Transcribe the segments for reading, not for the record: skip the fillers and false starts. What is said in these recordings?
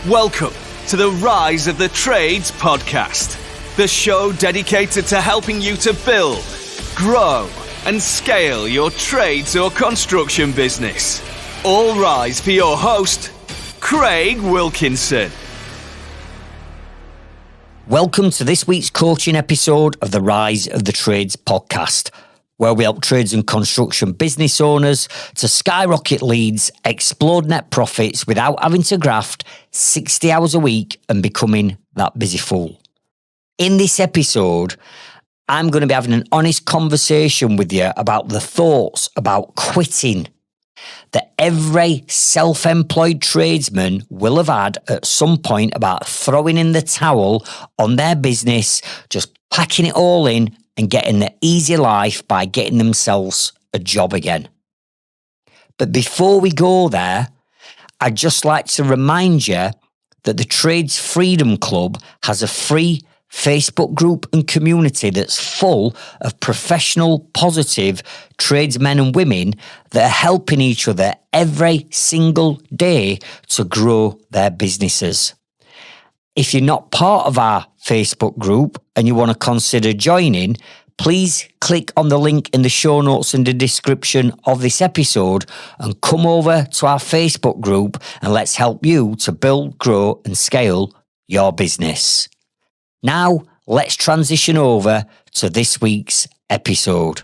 Welcome to the Rise of the Trades podcast, the show dedicated to helping you to build, grow, and scale your trades or construction business. All rise for your host, Craig Wilkinson. Welcome to this week's coaching episode of the Rise of the Trades podcast, where we help trades and construction business owners to skyrocket leads, explode net profits without having to graft 60 hours a week and becoming that busy fool. In this episode, I'm going to be having an honest conversation with you about the thoughts about quitting that every self-employed tradesman will have had at some point about throwing in the towel on their business, just packing it all in and getting the easy life by getting themselves a job again. But before we go there, I'd just like to remind you that the Trades Freedom Club has a free Facebook group and community that's full of professional, positive tradesmen and women that are helping each other every single day to grow their businesses. If you're not part of our Facebook group and you want to consider joining, please click on the link in the show notes in the description of this episode and come over to our Facebook group and let's help you to build, grow and scale your business. Now, let's transition over to this week's episode.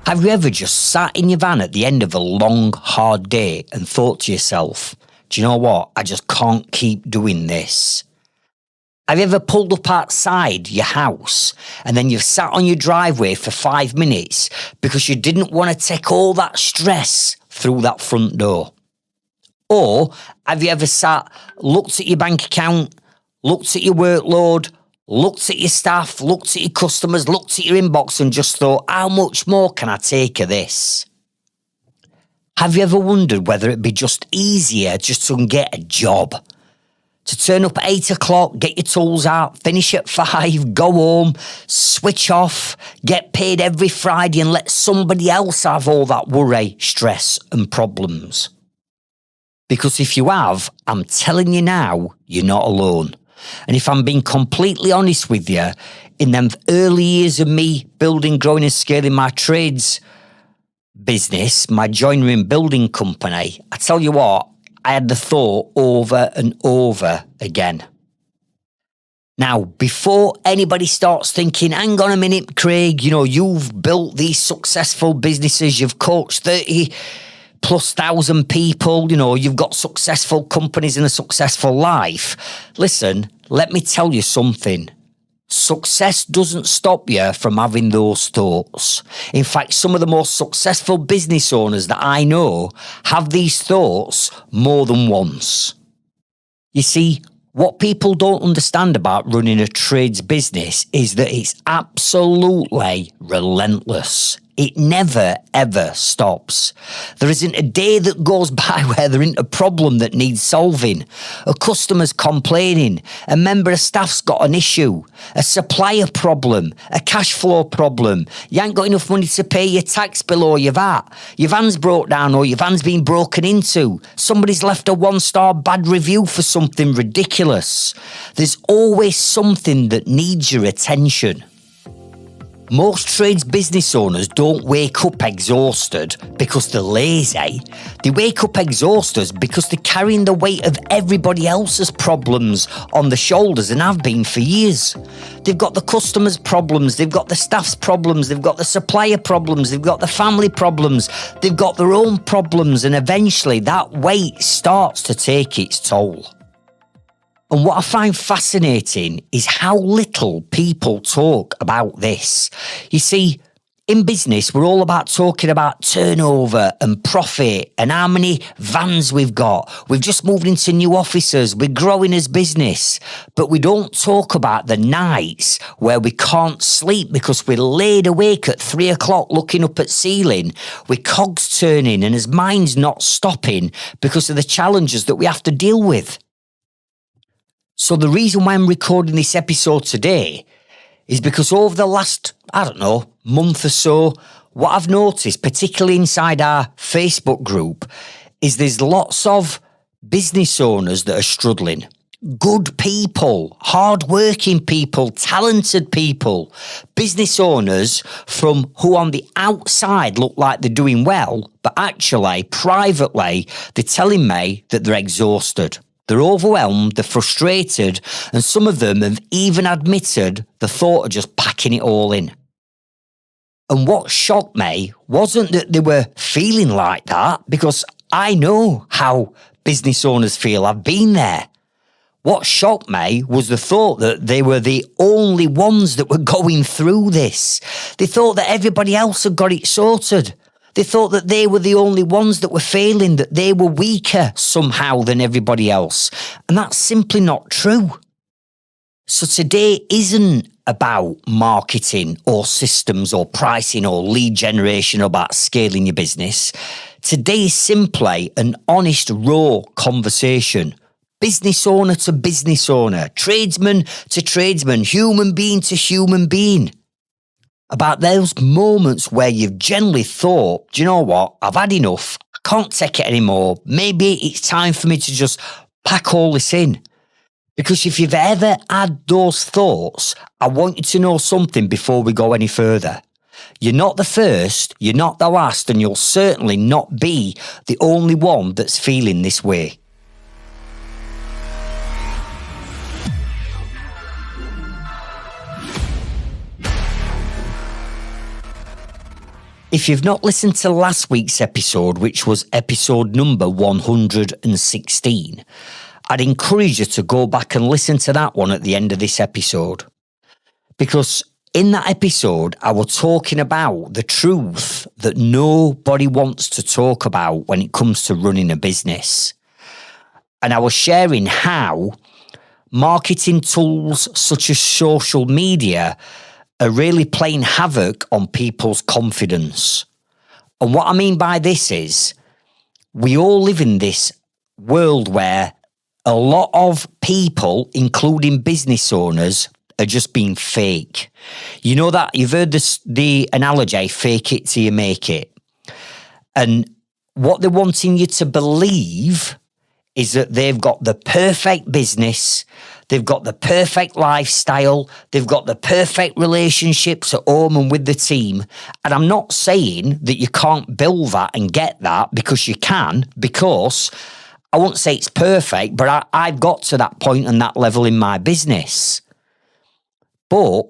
Have you ever just sat in your van at the end of a long, hard day and thought to yourself, do you know what? I just can't keep doing this. Have you ever pulled up outside your house and then you've sat on your driveway for 5 minutes because you didn't want to take all that stress through that front door? Or have you ever looked at your bank account, looked at your workload, looked at your staff, looked at your customers, looked at your inbox and just thought, how much more can I take of this? Have you ever wondered whether it'd be just easier just to get a job? To turn up at 8 o'clock, get your tools out, finish at 5, go home, switch off, get paid every Friday and let somebody else have all that worry, stress and problems? Because if you have, I'm telling you now, you're not alone. And if I'm being completely honest with you, in them early years of me building, growing and scaling my trades business, my joinery and building company, I tell you what, I had the thought over and over again. Now, before anybody starts thinking, hang on a minute, Craig, you've built these successful businesses, you've coached 30,000+ people, you've got successful companies and a successful life. Listen, let me tell you something. Success doesn't stop you from having those thoughts. In fact, some of the most successful business owners that I know have these thoughts more than once. You see, what people don't understand about running a trades business is that it's absolutely relentless. It never, ever stops. There isn't a day that goes by where there isn't a problem that needs solving. A customer's complaining. A member of staff's got an issue. A supplier problem. A cash flow problem. You ain't got enough money to pay your tax bill or your VAT. Your van's broke down or your van's been broken into. Somebody's left a 1-star bad review for something ridiculous. There's always something that needs your attention. Most trades business owners don't wake up exhausted because they're lazy. They wake up exhausted because they're carrying the weight of everybody else's problems on their shoulders and have been for years. They've got the customers' problems, they've got the staff's problems, they've got the supplier problems, they've got the family problems, they've got their own problems, and eventually that weight starts to take its toll. And what I find fascinating is how little people talk about this. You see, in business, we're all about talking about turnover and profit and how many vans we've got. We've just moved into new offices. We're growing as business. But we don't talk about the nights where we can't sleep because we're laid awake at 3 o'clock looking up at ceiling. With cogs turning and his mind's not stopping because of the challenges that we have to deal with. So the reason why I'm recording this episode today is because over the last, month or so, what I've noticed, particularly inside our Facebook group, is there's lots of business owners that are struggling. Good people, hard-working people, talented people, business owners from who on the outside look like they're doing well, but actually, privately, they're telling me that they're exhausted. They're overwhelmed, they're frustrated, and some of them have even admitted the thought of just packing it all in. And what shocked me wasn't that they were feeling like that, because I know how business owners feel. I've been there. What shocked me was the thought that they were the only ones that were going through this. They thought that everybody else had got it sorted. They thought that they were the only ones that were failing, that they were weaker somehow than everybody else. And that's simply not true. So today isn't about marketing or systems or pricing or lead generation or about scaling your business. Today is simply an honest, raw conversation. Business owner to business owner, tradesman to tradesman, human being to human being. About those moments where you've generally thought, do you know what, I've had enough, I can't take it anymore, maybe it's time for me to just pack all this in. Because if you've ever had those thoughts, I want you to know something before we go any further. You're not the first, you're not the last, and you'll certainly not be the only one that's feeling this way. If you've not listened to last week's episode, which was episode number 116, I'd encourage you to go back and listen to that one at the end of this episode. Because in that episode, I was talking about the truth that nobody wants to talk about when it comes to running a business. And I was sharing how marketing tools such as social media are really playing havoc on people's confidence. And what I mean by this is, we all live in this world where a lot of people, including business owners, are just being fake. You know that? You've heard the analogy, fake it till you make it. And what they're wanting you to believe is that they've got the perfect business, they've got the perfect lifestyle, they've got the perfect relationships at home and with the team. And I'm not saying that you can't build that and get that, because you can, because I won't say it's perfect, but I've got to that point and that level in my business. But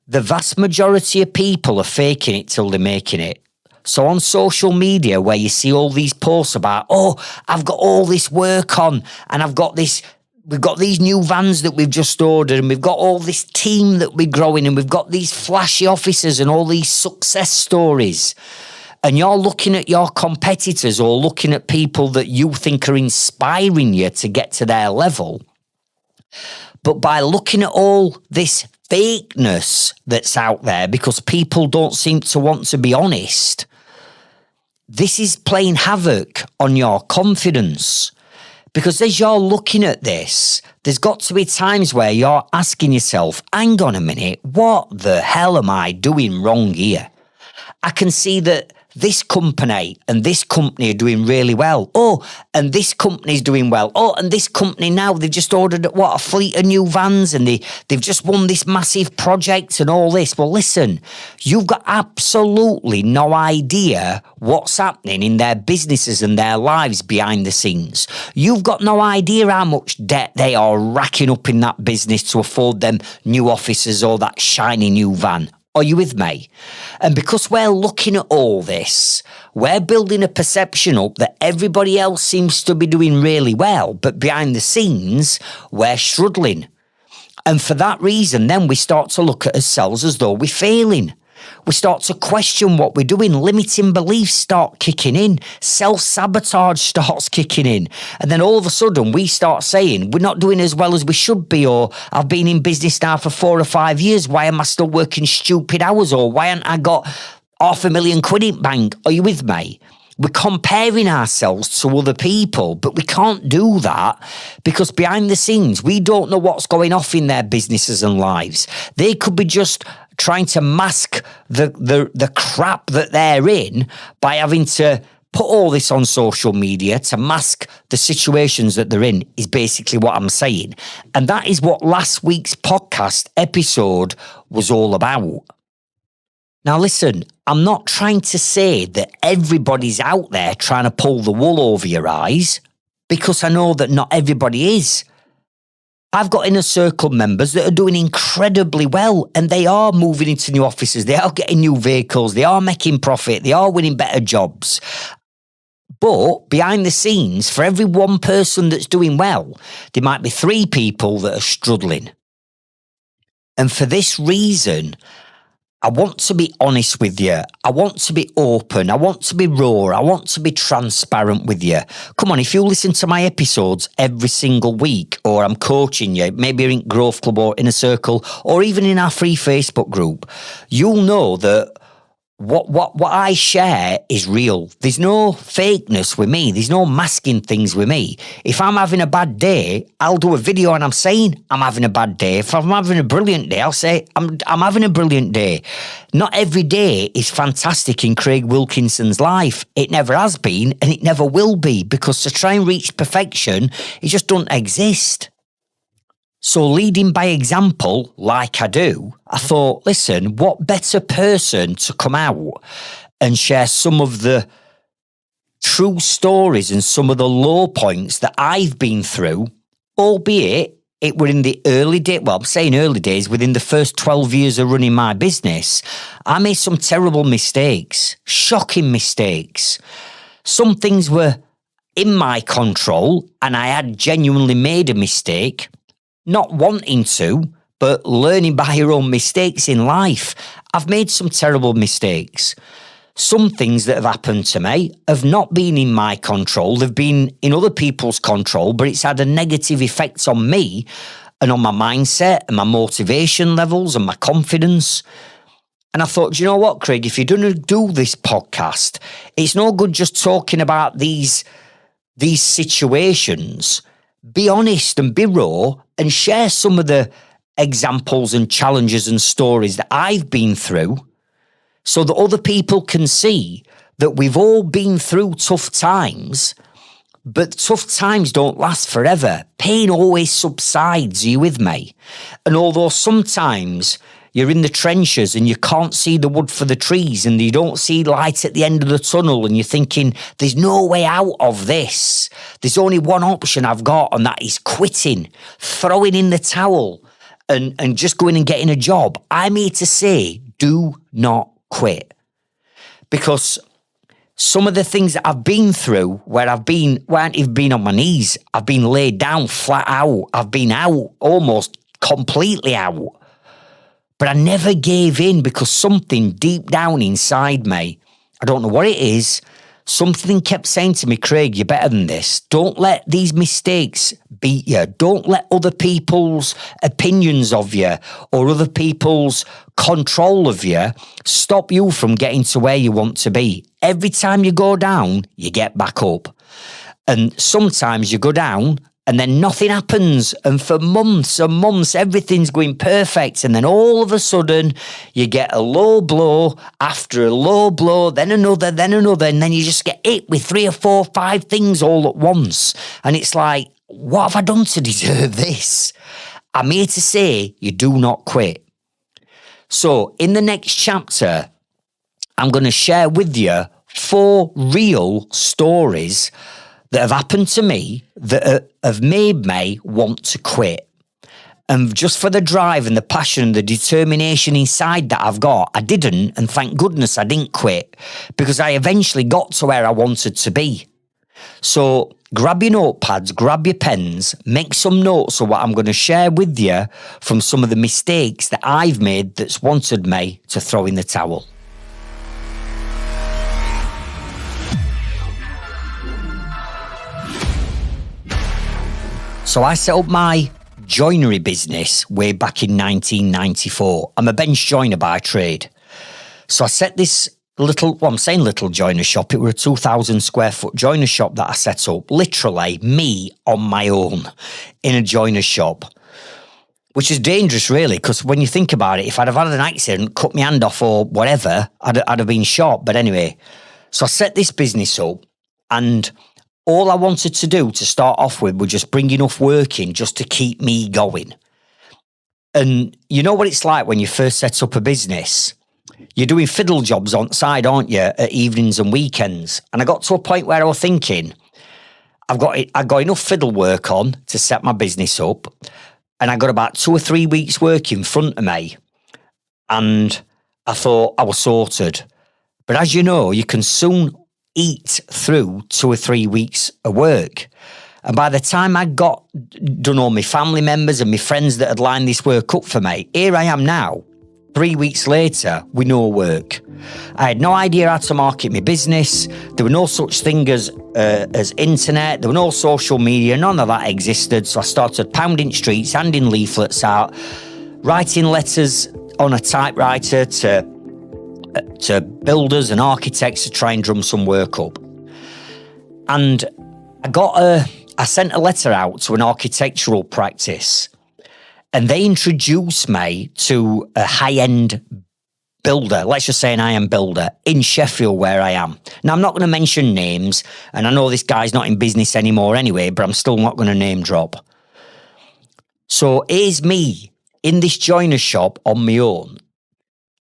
the vast majority of people are faking it till they're making it. So on social media, where you see all these posts about, oh, I've got all this work on, and we've got these new vans that we've just ordered, and we've got all this team that we're growing, and we've got these flashy offices and all these success stories. And you're looking at your competitors or looking at people that you think are inspiring you to get to their level. But by looking at all this fakeness that's out there, because people don't seem to want to be honest, this is playing havoc on your confidence. Because as you're looking at this, there's got to be times where you're asking yourself, hang on a minute, what the hell am I doing wrong here? I can see that this company and this company are doing really well. Oh, and this company's doing well. Oh, and this company now, they've just ordered, a fleet of new vans, and they've just won this massive project and all this. Well, listen, you've got absolutely no idea what's happening in their businesses and their lives behind the scenes. You've got no idea how much debt they are racking up in that business to afford them new offices or that shiny new van. Are you with me? And because we're looking at all this, we're building a perception up that everybody else seems to be doing really well, but behind the scenes, we're struggling. And for that reason, then we start to look at ourselves as though we're failing. We start to question what we're doing. Limiting beliefs start kicking in. Self-sabotage starts kicking in. And then all of a sudden we start saying, we're not doing as well as we should be, or I've been in business now for 4 or 5 years. Why am I still working stupid hours? Or why haven't I got £500,000 in bank? Are you with me? We're comparing ourselves to other people, but we can't do that because behind the scenes, we don't know what's going off in their businesses and lives. They could be just trying to mask the crap that they're in by having to put all this on social media to mask the situations that they're in, is basically what I'm saying. And that is what last week's podcast episode was all about. Now, listen, I'm not trying to say that everybody's out there trying to pull the wool over your eyes, because I know that not everybody is. I've got inner circle members that are doing incredibly well, and they are moving into new offices. They are getting new vehicles. They are making profit. They are winning better jobs. But behind the scenes, for every one person that's doing well, there might be 3 people that are struggling. And for this reason, I want to be honest with you. I want to be open. I want to be raw. I want to be transparent with you. Come on, if you listen to my episodes every single week, or I'm coaching you, maybe you're in Growth Club or Inner Circle, or even in our free Facebook group, you'll know that what I share is real. There's no fakeness with me. There's no masking things with me. If I'm having a bad day, I'll do a video and I'm saying I'm having a bad day. If I'm having a brilliant day, I'll say I'm having a brilliant day. Not every day is fantastic in Craig Wilkinson's life. It never has been, and it never will be, because to try and reach perfection, it just doesn't exist. So leading by example, like I do, I thought, listen, what better person to come out and share some of the true stories and some of the low points that I've been through, albeit it were in the early days. Well, I'm saying early days, within the first 12 years of running my business, I made some terrible mistakes, shocking mistakes. Some things were in my control and I had genuinely made a mistake. Not wanting to, but learning by your own mistakes in life. I've made some terrible mistakes. Some things that have happened to me have not been in my control. They've been in other people's control, but it's had a negative effect on me and on my mindset and my motivation levels and my confidence. And I thought, do you know what, Craig, if you're going to do this podcast, it's no good just talking about these situations. Be honest and be raw and share some of the examples and challenges and stories that I've been through, so that other people can see that we've all been through tough times, but tough times don't last forever. Pain always subsides. Are you with me? And although sometimes you're in the trenches and you can't see the wood for the trees and you don't see light at the end of the tunnel and you're thinking, there's no way out of this. There's only one option I've got, and that is quitting, throwing in the towel and just going and getting a job. I'm here to say, do not quit. Because some of the things that I've been through, where I haven't even been on my knees, I've been laid down flat out. I've been out, almost completely out. But I never gave in, because something deep down inside me, I don't know what it is, something kept saying to me, Craig, you're better than this. Don't let these mistakes beat you. Don't let other people's opinions of you or other people's control of you stop you from getting to where you want to be. Every time you go down, you get back up. And sometimes you go down and then nothing happens. And for months and months, everything's going perfect. And then all of a sudden, you get a low blow after a low blow, then another. And then you just get hit with 3 or 4, 5 things all at once. And it's like, what have I done to deserve this? I'm here to say you do not quit. So in the next chapter, I'm going to share with you 4 real stories that have happened to me that have made me want to quit. And just for the drive and the passion and the determination inside that I've got, I didn't, and thank goodness I didn't quit, because I eventually got to where I wanted to be. So grab your notepads, grab your pens, make some notes of what I'm going to share with you from some of the mistakes that I've made that's wanted me to throw in the towel. So I set up my joinery business way back in 1994. I'm a bench joiner by trade. So I set this I'm saying little joiner shop. It were a 2,000 square foot joiner shop that I set up. Literally me on my own in a joiner shop, which is dangerous really, because when you think about it, if I'd have had an accident, cut my hand off or whatever, I'd have been shot. But anyway, so I set this business up, and all I wanted to do to start off with was just bring enough work in just to keep me going. And you know what it's like when you first set up a business? You're doing fiddle jobs on the side, aren't you, at evenings and weekends? And I got to a point where I was thinking, I got enough fiddle work on to set my business up, and I got about 2 or 3 weeks work in front of me, and I thought I was sorted. But as you know, you can soon eat through 2 or 3 weeks of work. And by the time I got done all my family members and my friends that had lined this work up for me, here I am now, 3 weeks later, with no work. I had no idea how to market my business. There were no such thing as internet. There were no social media. None of that existed. So I started pounding streets, handing leaflets out, writing letters on a typewriter to builders and architects to try and drum some work up. And I sent a letter out to an architectural practice, and they introduced me to a high-end builder, let's just say an high-end builder in Sheffield where I am. Now, I'm not going to mention names, and I know this guy's not in business anymore anyway, but I'm still not going to name drop. So here's me in this joiner shop on my own,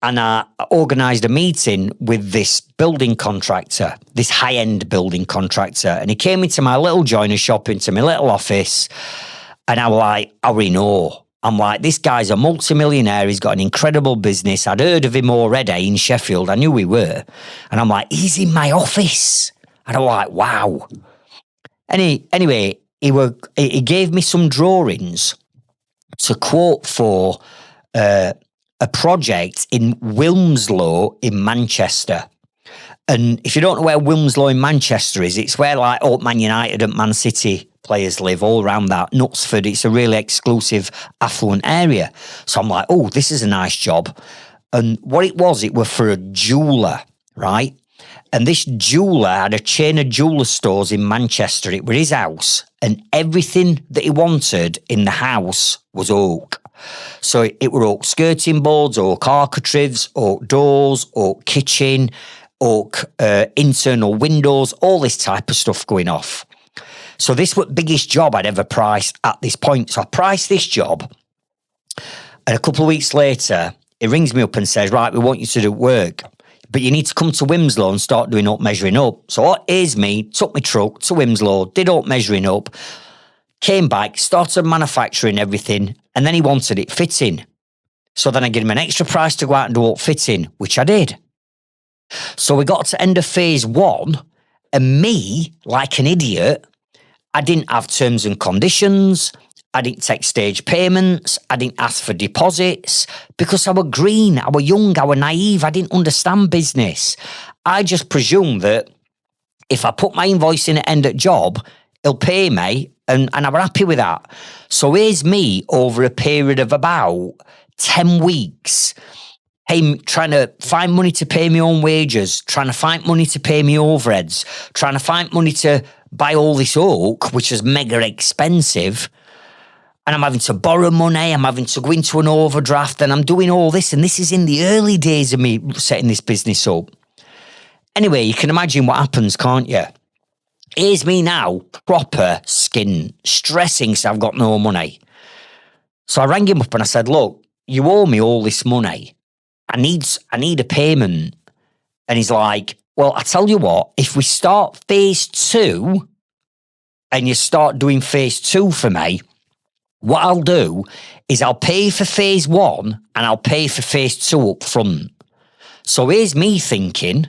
and I organised a meeting with this building contractor, this high-end building contractor. And he came into my little joiner shop, into my little office. And I was like, I already know. I'm like, this guy's a multimillionaire. He's got an incredible business. I'd heard of him already in Sheffield. I knew we were. And I'm like, he's in my office. And I'm like, wow. Anyway, he gave me some drawings to quote for a project in Wilmslow in Manchester. And if you don't know where Wilmslow in Manchester is, it's where like old Man United and Man City players live, all around that. Knutsford, it's a really exclusive, affluent area. So I'm like, oh, this is a nice job. And what it was for a jeweller, right? And this jeweller had a chain of jeweller stores in Manchester. It was his house, and everything that he wanted in the house was oak. So it were oak skirting boards, oak architraves, oak doors, oak kitchen, oak internal windows, all this type of stuff going off. So this was the biggest job I'd ever priced at this point. So I priced this job, and a couple of weeks later, he rings me up and says, right, we want you to do work, but you need to come to Wilmslow and start doing up measuring up. So here's me, took my truck to Wilmslow, did up measuring up, came back, started manufacturing everything, and then he wanted it fitting. So then I gave him an extra price to go out and do up fitting, which I did. So we got to end of phase 1, and me, like an idiot, I didn't have terms and conditions. I didn't take stage payments. I didn't ask for deposits because I was green. I was young. I was naive. I didn't understand business. I just presumed that if I put my invoice in at end of job, he'll pay me, and I was happy with that. So here's me over a period of about 10 weeks, trying to find money to pay my own wages, trying to find money to pay my overheads, trying to find money to buy all this oak, which is mega expensive. And I'm having to borrow money, I'm having to go into an overdraft, and I'm doing all this. And this is in the early days of me setting this business up. Anyway, you can imagine what happens, can't you? Here's me now, proper skin, stressing so I've got no money. So I rang him up and I said, look, you owe me all this money. I need a payment. And he's like, well, I tell you what, if we start phase 2 and you start doing phase 2 for me, what I'll do is I'll pay for phase 1 and I'll pay for phase 2 up front. So here's me thinking,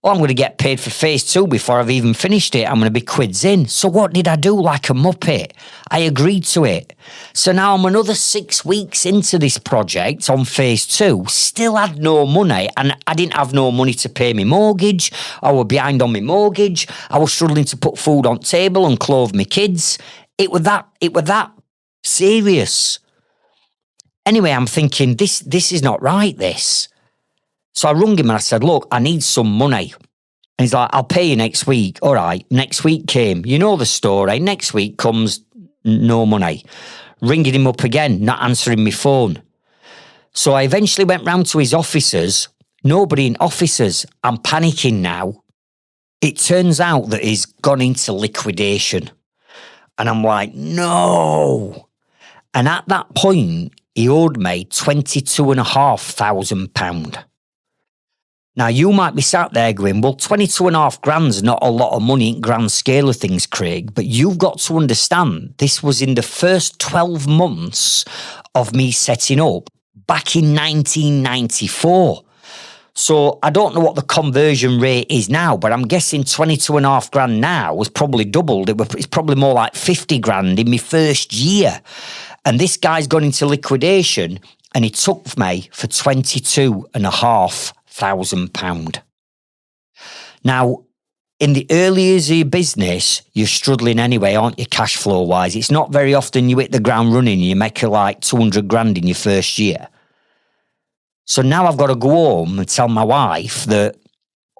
oh, I'm going to get paid for phase 2 before I've even finished it. I'm going to be quids in. So what did I do like a muppet? I agreed to it. So now I'm another 6 weeks into this project on phase 2, still had no money, and I didn't have no money to pay my mortgage. I was behind on my mortgage. I was struggling to put food on table and clothe my kids. It was that serious. Anyway, I'm thinking, this is not right, this. So I rung him and I said, look, I need some money. And he's like, I'll pay you next week. All right. Next week came. You know the story. Next week comes no money. Ringing him up again, not answering my phone. So I eventually went round to his offices. Nobody in offices. I'm panicking now. It turns out that he's gone into liquidation. And I'm like, no. And at that point, he owed me £22,500. Now, you might be sat there going, well, 22.5 grand's not a lot of money in grand scale of things, Craig, but you've got to understand this was in the first 12 months of me setting up back in 1994. So I don't know what the conversion rate is now, but I'm guessing 22.5 grand now was probably doubled. It's probably more like 50 grand in my first year. And this guy's gone into liquidation and he took me for £22,500. Now, in the early years of your business, you're struggling anyway, aren't you, cash flow wise? It's not very often you hit the ground running and you make like 200 grand in your first year. So now I've got to go home and tell my wife that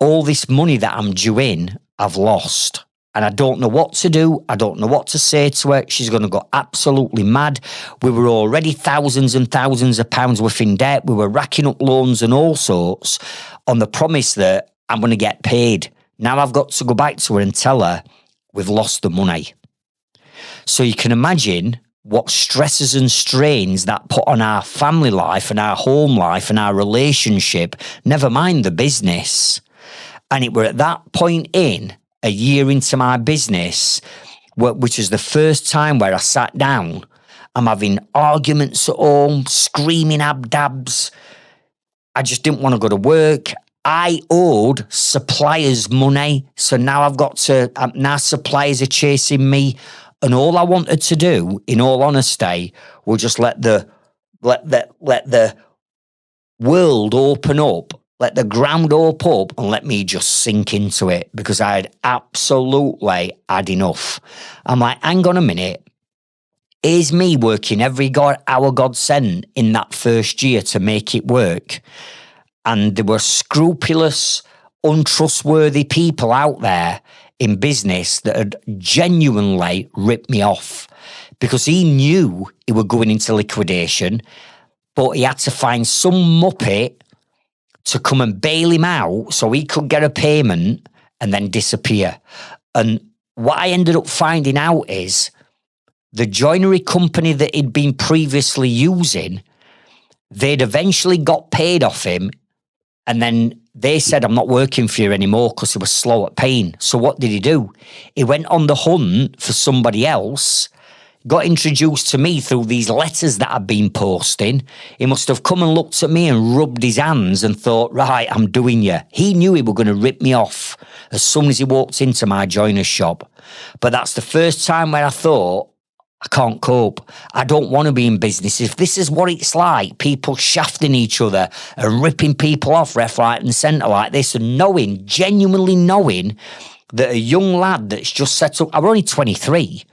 all this money that I'm due in, I've lost. And I don't know what to do. I don't know what to say to her. She's going to go absolutely mad. We were already thousands and thousands of pounds worth in debt. We were racking up loans and all sorts on the promise that I'm going to get paid. Now I've got to go back to her and tell her we've lost the money. So you can imagine what stresses and strains that put on our family life and our home life and our relationship, never mind the business. And it were at that point a year into my business, which was the first time where I sat down. I'm having arguments at home, screaming abdabs. I just didn't want to go to work. I owed suppliers money. So now now suppliers are chasing me. And all I wanted to do, in all honesty, was just let the world open up, let the ground open up and let me just sink into it, because I had absolutely had enough. I'm like, hang on a minute. Here's me working every hour God sent in that first year to make it work. And there were scrupulous, untrustworthy people out there in business that had genuinely ripped me off, because he knew he were going into liquidation, but he had to find some muppet to come and bail him out so he could get a payment and then disappear. And what I ended up finding out is the joinery company that he'd been previously using, they'd eventually got paid off him, and then they said, I'm not working for you anymore because he was slow at paying. So what did he do? He went on the hunt for somebody else, got introduced to me through these letters that I'd been posting. He must have come and looked at me and rubbed his hands and thought, right, I'm doing you. He knew he was going to rip me off as soon as he walked into my joiner's shop. But that's the first time where I thought, I can't cope. I don't want to be in business. If this is what it's like, people shafting each other and ripping people off left, right and centre like this, and genuinely knowing that a young lad that's just set up, I'm only 23,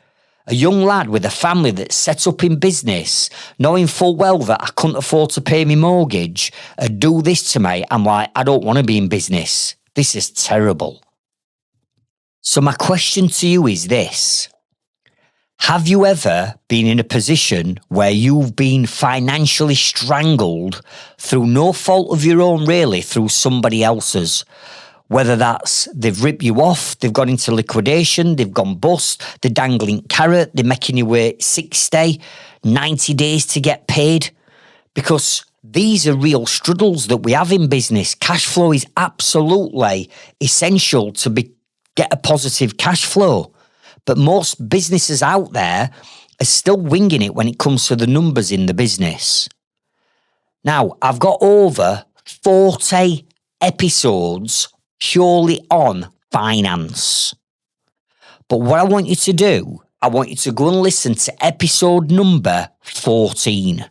a young lad with a family that's set up in business, knowing full well that I couldn't afford to pay my mortgage, do this to me, I'm like, I don't want to be in business. This is terrible. So my question to you is this. Have you ever been in a position where you've been financially strangled through no fault of your own, really, through somebody else's? Whether that's they've ripped you off, they've gone into liquidation, they've gone bust, they're dangling carrot, they're making you wait 60, 90 days to get paid. Because these are real struggles that we have in business. Cash flow is absolutely essential to get a positive cash flow. But most businesses out there are still winging it when it comes to the numbers in the business. Now, I've got over 40 episodes purely on finance. But what I want you to do, I want you to go and listen to episode number 14,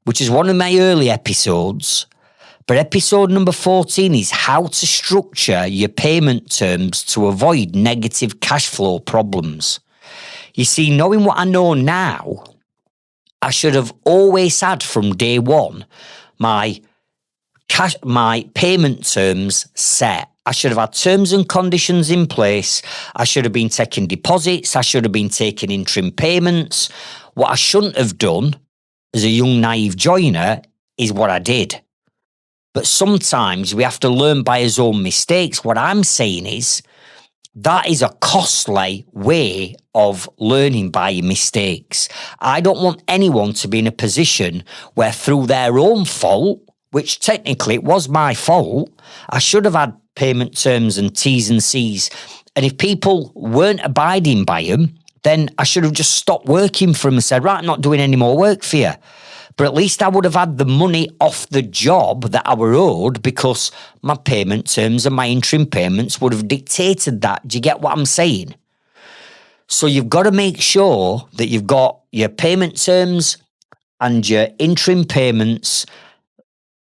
which is one of my early episodes. But episode number 14 is how to structure your payment terms to avoid negative cash flow problems. You see, knowing what I know now, I should have always had from day one my my payment terms set. I should have had terms and conditions in place. I should have been taking deposits. I should have been taking interim payments. What I shouldn't have done as a young, naive joiner is what I did. But sometimes we have to learn by his own mistakes. What I'm saying is that is a costly way of learning by your mistakes. I don't want anyone to be in a position where through their own fault, which technically it was my fault, I should have had payment terms and T's and C's. And if people weren't abiding by them, then I should have just stopped working for them and said, right, I'm not doing any more work for you. But at least I would have had the money off the job that I were owed because my payment terms and my interim payments would have dictated that. Do you get what I'm saying? So you've got to make sure that you've got your payment terms and your interim payments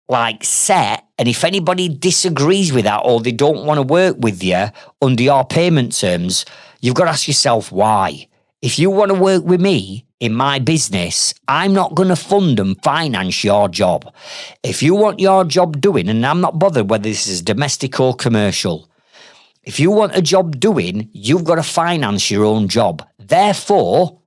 like set, and if anybody disagrees with that or they don't want to work with you under your payment terms, you've got to ask yourself why. If you want to work with me in my business, I'm not going to fund and finance your job. If you want your job doing, and I'm not bothered whether this is domestic or commercial, if you want a job doing, you've got to finance your own job. Therefore,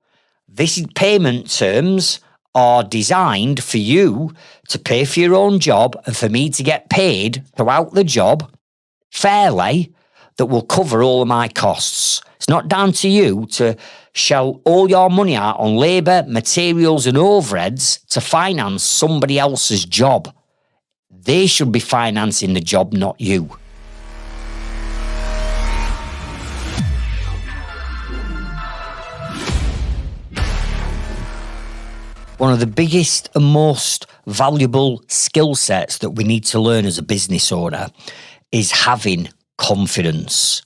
this payment terms are designed for you to pay for your own job and for me to get paid throughout the job fairly that will cover all of my costs. It's not down to you to shell all your money out on labour, materials and overheads to finance somebody else's job. They should be financing the job, not you. One of the biggest and most valuable skill sets that we need to learn as a business owner is having confidence.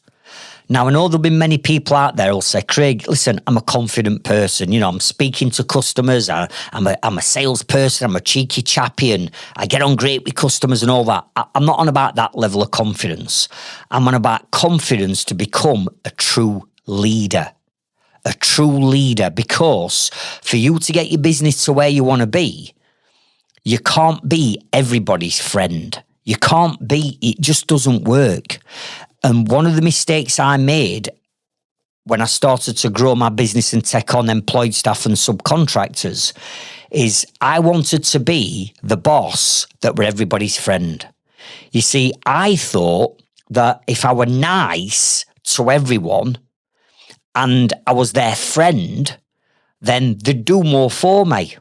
Now, I know there'll be many people out there who'll say, Craig, listen, I'm a confident person. You know, I'm speaking to customers. I'm a salesperson. I'm a cheeky chappy and I get on great with customers and all that. I'm not on about that level of confidence. I'm on about confidence to become a true leader. A true leader, because for you to get your business to where you want to be, you can't be everybody's friend. You can't be, it just doesn't work. And one of the mistakes I made when I started to grow my business and take on employed staff and subcontractors is I wanted to be the boss that were everybody's friend. You see, I thought that if I were nice to everyone, and I was their friend, then they'd do more for me.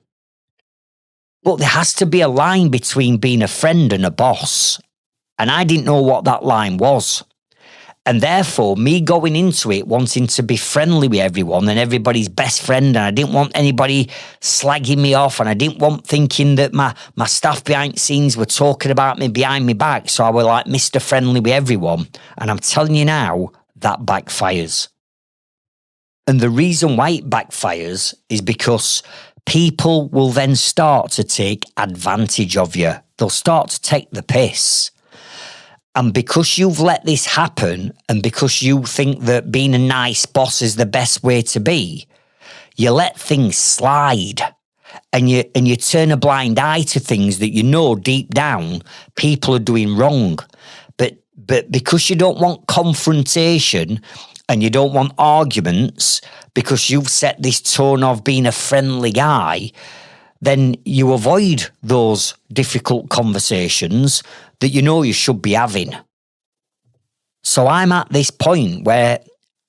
But there has to be a line between being a friend and a boss. And I didn't know what that line was. And therefore, me going into it, wanting to be friendly with everyone and everybody's best friend, and I didn't want anybody slagging me off, and I didn't want thinking that my staff behind the scenes were talking about me behind my back. So I was like Mr. Friendly with everyone. And I'm telling you now, that backfires. And the reason why it backfires is because people will then start to take advantage of you. They'll start to take the piss. And because you've let this happen, and because you think that being a nice boss is the best way to be, you let things slide. And you turn a blind eye to things that you know deep down people are doing wrong. But because you don't want confrontation, and you don't want arguments because you've set this tone of being a friendly guy, then you avoid those difficult conversations that you know you should be having. So I'm at this point where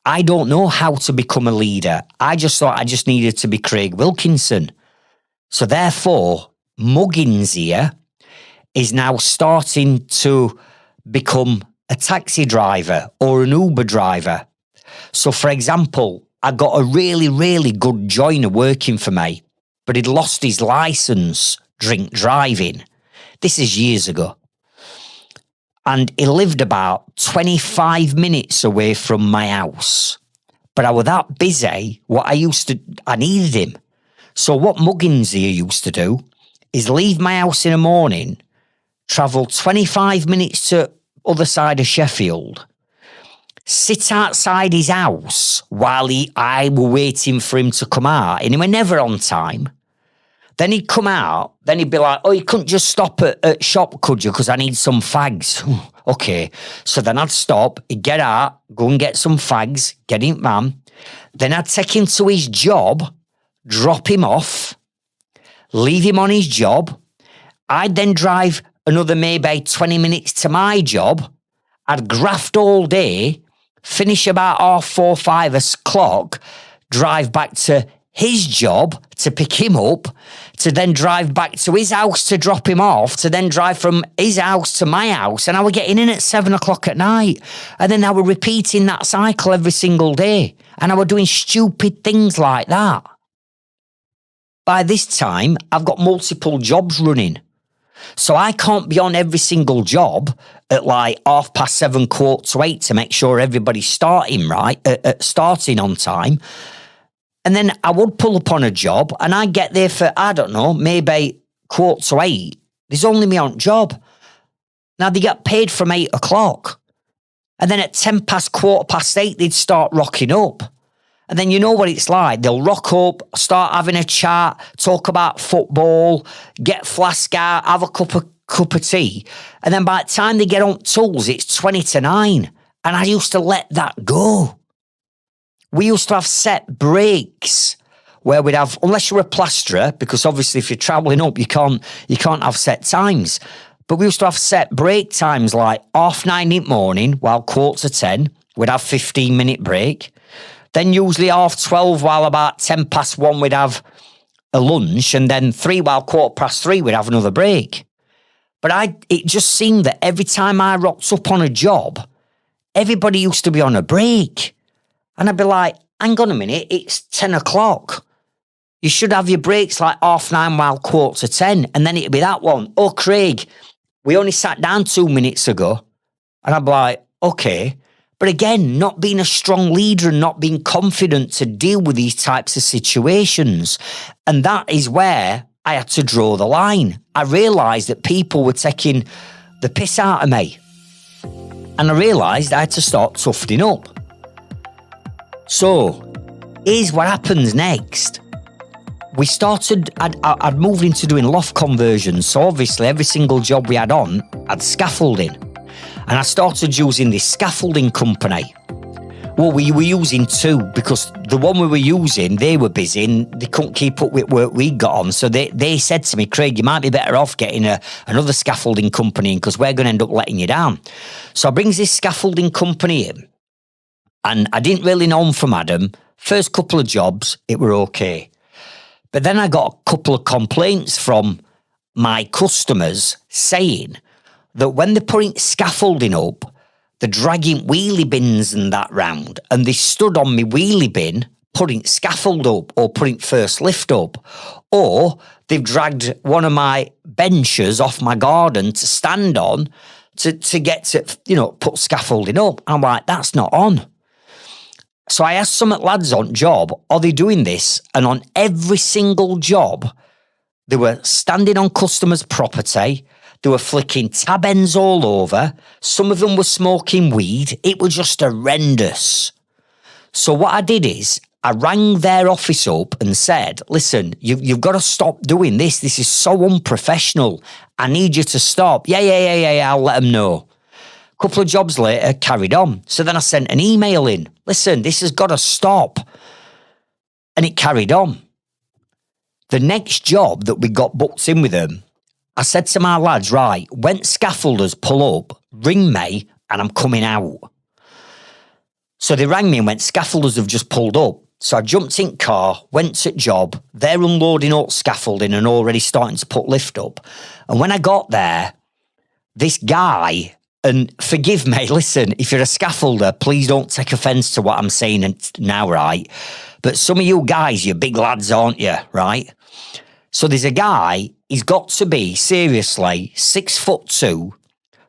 I don't know how to become a leader. I just thought I just needed to be Craig Wilkinson. So therefore, Muggins here is now starting to become a taxi driver or an Uber driver. So, for example, I got a really, really good joiner working for me, but he'd lost his license drink driving. This is years ago. And he lived about 25 minutes away from my house. But I was that busy, I needed him. So what Muggins here used to do is leave my house in the morning, travel 25 minutes to other side of Sheffield, sit outside his house while I were waiting for him to come out, and he were never on time. Then he'd come out, then he'd be like, oh, you couldn't just stop at shop, could you? Because I need some fags. Okay. So then I'd stop, he'd get out, go and get some fags, get in van. Then I'd take him to his job, drop him off, leave him on his job. I'd then drive another maybe 20 minutes to my job. I'd graft all day, finish about 4:30, 5 o'clock, drive back to his job to pick him up, to then drive back to his house to drop him off, to then drive from his house to my house. And I were getting in at 7 o'clock at night. And then I were repeating that cycle every single day. And I were doing stupid things like that. By this time, I've got multiple jobs running. So I can't be on every single job at like 7:30, 7:45 to make sure everybody's starting right, starting on time. And then I would pull up on a job and I'd get there for, I don't know, maybe 7:45. There's only me on job. Now they get paid from 8 o'clock. And then at 10 past, 8:15, they'd start rocking up. And then you know what it's like. They'll rock up, start having a chat, talk about football, get flask out, have a cup of tea. And then by the time they get on tools, it's 20 to 9. And I used to let that go. We used to have set breaks where we'd have, unless you're a plasterer, because obviously if you're travelling up, you can't have set times. But we used to have set break times like 9:30 in the morning, while 9:45, we'd have 15-minute break. Then usually 12:30, while about 10 past 1, we'd have a lunch. And then 3, while 3:15, we'd have another break. But it just seemed that every time I rocked up on a job, everybody used to be on a break. And I'd be like, hang on a minute, it's 10 o'clock. You should have your breaks like 9:30 while 9:45. And then it'd be that one. Oh, Craig, we only sat down 2 minutes ago. And I'd be like, okay. But again, not being a strong leader and not being confident to deal with these types of situations. And that is where I had to draw the line. I realised that people were taking the piss out of me. And I realised I had to start toughening up. So, here's what happens next. I'd moved into doing loft conversions. So obviously every single job we had on had scaffolding. And I started using this scaffolding company. Well, we were using 2 because the one we were using, they were busy and they couldn't keep up with work we got on. So they said to me, Craig, you might be better off getting another scaffolding company in because we're going to end up letting you down. So I brings this scaffolding company in and I didn't really know them from Adam. First couple of jobs, it were okay. But then I got a couple of complaints from my customers saying that when they're putting scaffolding up, they're dragging wheelie bins and that round, and they stood on me wheelie bin putting scaffold up or putting first lift up, or they've dragged one of my benches off my garden to stand on to get to, put scaffolding up. I'm like, that's not on. So I asked some lads on job, are they doing this? And on every single job, they were standing on customers' property. They were flicking tab ends all over. Some of them were smoking weed. It was just horrendous. So what I did is I rang their office up and said, listen, you've got to stop doing this. This is so unprofessional. I need you to stop. Yeah, I'll let them know. A couple of jobs later, carried on. So then I sent an email in. Listen, this has got to stop. And it carried on. The next job that we got booked in with them, I said to my lads, right, when scaffolders pull up, ring me and I'm coming out. So they rang me and went, scaffolders have just pulled up. So I jumped in car, went to job. They're unloading all scaffolding and already starting to put lift up. And when I got there, this guy, and forgive me, listen, if you're a scaffolder, please don't take offence to what I'm saying now, right? But some of you guys, you're big lads, aren't you, right? So there's a guy, he's got to be, seriously, 6'2",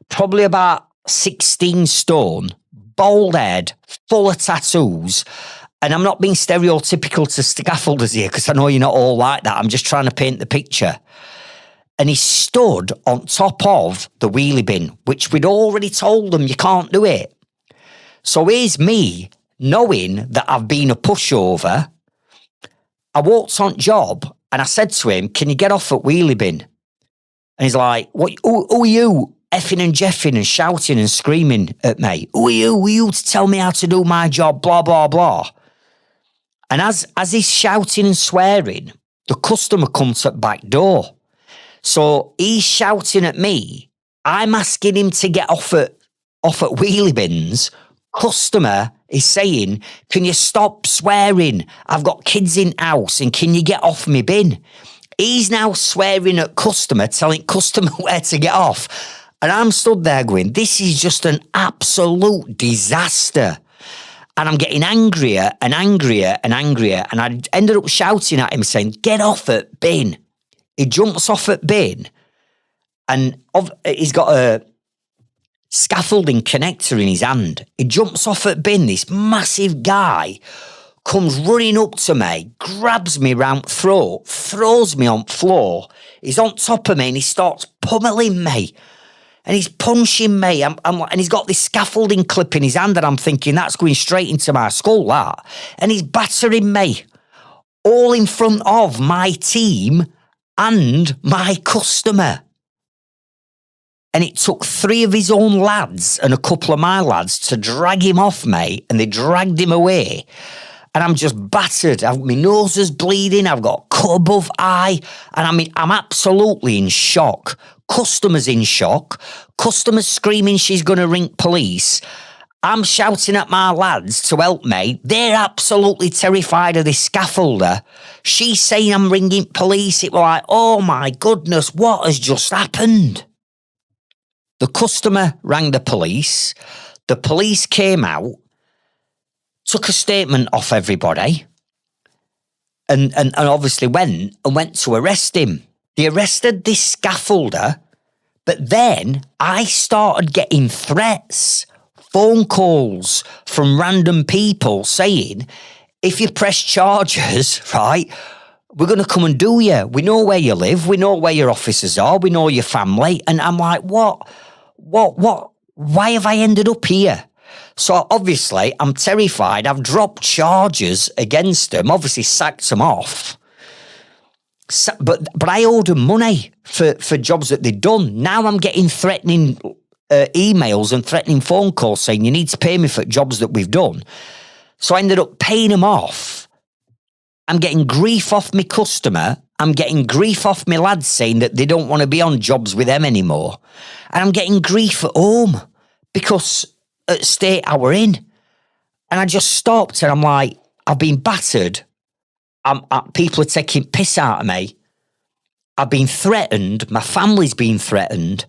probably about 16 stone, bald head, full of tattoos. And I'm not being stereotypical to scaffolders here because I know you're not all like that. I'm just trying to paint the picture. And he stood on top of the wheelie bin, which we'd already told them you can't do it. So here's me knowing that I've been a pushover. I walked on job And I said to him, can you get off at wheelie bin? And he's like, what? Who are you? Effing and jeffing and shouting and screaming at me. Who are you? Who are you to tell me how to do my job? Blah, blah, blah. And as he's shouting and swearing, the customer comes to the back door. So he's shouting at me. I'm asking him to get off at wheelie bins. Customer is saying, can you stop swearing? I've got kids in house and can you get off me bin? He's now swearing at customer, telling customer where to get off. And I'm stood there going, this is just an absolute disaster. And I'm getting angrier and angrier and angrier. And I ended up shouting at him saying, get off at bin. He jumps off at bin and he's got a scaffolding connector in his hand. He jumps off at bin. This massive guy comes running up to me, grabs me round throat, throws me on floor. He's on top of me and he starts pummeling me. And he's punching me. And he's got this scaffolding clip in his hand and I'm thinking, that's going straight into my skull, that. And he's battering me all in front of my team and my customer. And it took 3 of his own lads and a couple of my lads to drag him off me, and they dragged him away. And I'm just battered. My nose is bleeding. I've got cut above eye. And I'm absolutely in shock. Customers in shock. Customers screaming she's going to ring police. I'm shouting at my lads to help me. They're absolutely terrified of this scaffolder. She's saying I'm ringing police. It was like, oh my goodness, what has just happened? The customer rang the police. The police came out, took a statement off everybody, and obviously went to arrest him. They arrested this scaffolder, but then I started getting threats, phone calls from random people saying, if you press charges, right, we're going to come and do you. We know where you live. We know where your offices are. We know your family. And I'm like, what? Why have I ended up here? So obviously I'm terrified. I've dropped charges against them, obviously sacked them off. But I owed them money for jobs that they'd done. Now I'm getting threatening emails and threatening phone calls saying you need to pay me for jobs that we've done. So I ended up paying them off. I'm getting grief off my customer. I'm getting grief off my lads saying that they don't want to be on jobs with them anymore. And I'm getting grief at home because at state I were in. And I just stopped and I'm like, I've been battered. People are taking piss out of me. I've been threatened. My family's been threatened.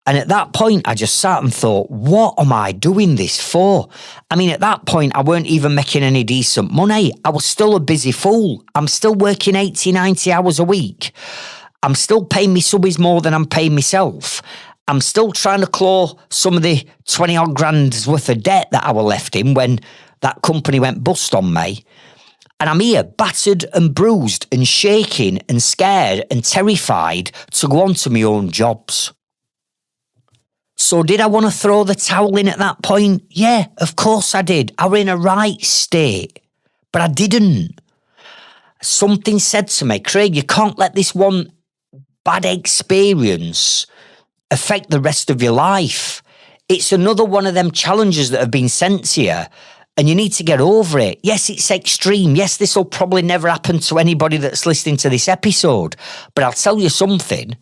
And at that point, I just sat and thought, what am I doing this for? I mean, at that point, I weren't even making any decent money. I was still a busy fool. I'm still working 80, 90 hours a week. I'm still paying me subbies more than I'm paying myself. I'm still trying to claw some of the 20 odd grand's worth of debt that I were left in when that company went bust on me. And I'm here battered and bruised and shaking and scared and terrified to go on to my own jobs. So did I want to throw the towel in at that point? Yeah, of course I did. I were in a right state, but I didn't. Something said to me, Craig, you can't let this one bad experience affect the rest of your life. It's another one of them challenges that have been sent to you, and you need to get over it. Yes, it's extreme. Yes, this will probably never happen to anybody that's listening to this episode, but I'll tell you something.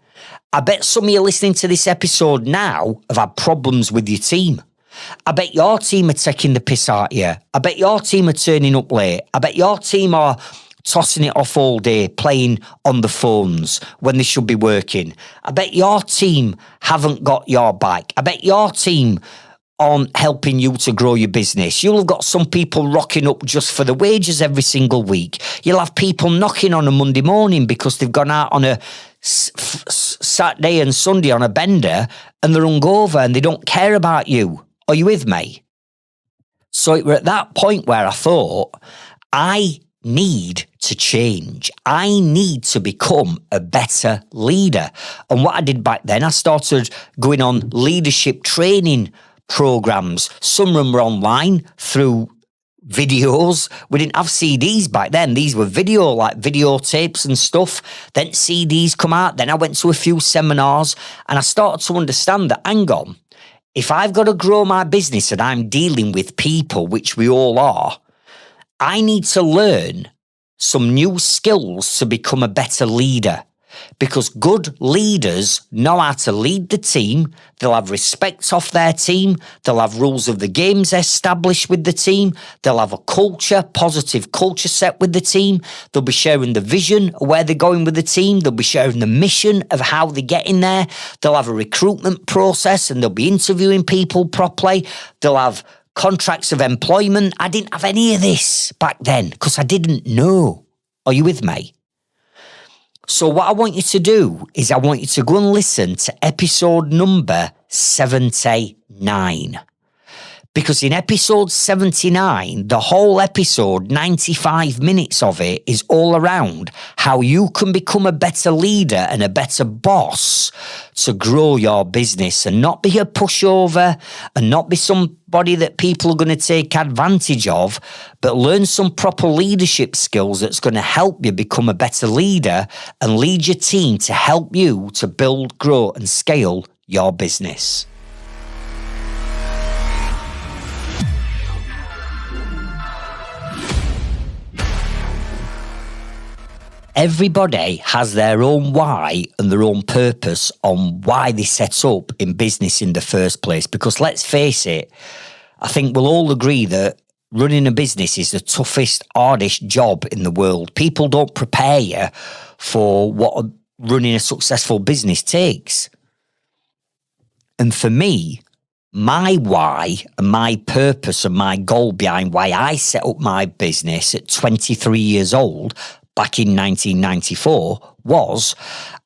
I bet some of you listening to this episode now have had problems with your team. I bet your team are taking the piss out of you. I bet your team are turning up late. I bet your team are tossing it off all day, playing on the phones when they should be working. I bet your team haven't got your back. I bet your team aren't helping you to grow your business. You'll have got some people rocking up just for the wages every single week. You'll have people knocking on a Monday morning because they've gone out on a Saturday and Sunday on a bender and they're hungover and they don't care about you. Are you with me? So it were at that point where I thought, I need to change. I need to become a better leader. And what I did back then, I started going on leadership training programs. Some of them were online through videos. We didn't have CDs back then. These were videotapes and stuff. Then CDs come out. Then I went to a few seminars and I started to understand that, hang on, if I've got to grow my business and I'm dealing with people, which we all are, I need to learn some new skills to become a better leader. Because good leaders know how to lead the team. They'll have respect off their team. They'll have rules of the games established with the team. They'll have a positive culture set with the team. They'll be sharing the vision of where they're going with the team. They'll be sharing the mission of how they get in there. They'll have a recruitment process and they'll be interviewing people properly. They'll have contracts of employment. I didn't have any of this back then because I didn't know. Are you with me? So what I want you to do is I want you to go and listen to episode number 79. Because in episode 79, the whole episode, 95 minutes of it, is all around how you can become a better leader and a better boss to grow your business and not be a pushover and not be somebody that people are going to take advantage of, but learn some proper leadership skills that's going to help you become a better leader and lead your team to help you to build, grow and scale your business. Everybody has their own why and their own purpose on why they set up in business in the first place. Because let's face it, I think we'll all agree that running a business is the toughest, hardest job in the world. People don't prepare you for what running a successful business takes. And for me, my why and my purpose and my goal behind why I set up my business at 23 years old back in 1994 was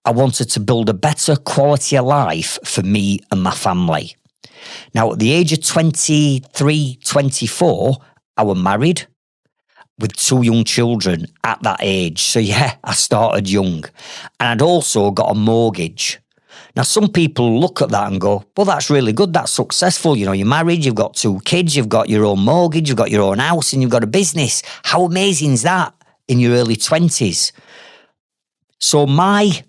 I wanted to build a better quality of life for me and my family. Now, at the age of 23, 24, I was married with 2 young children at that age. So yeah, I started young. And I'd also got a mortgage. Now, some people look at that and go, well, that's really good. That's successful. You know, you're married, you've got 2 kids, you've got your own mortgage, you've got your own house, and you've got a business. How amazing is that? In your early 20s. So my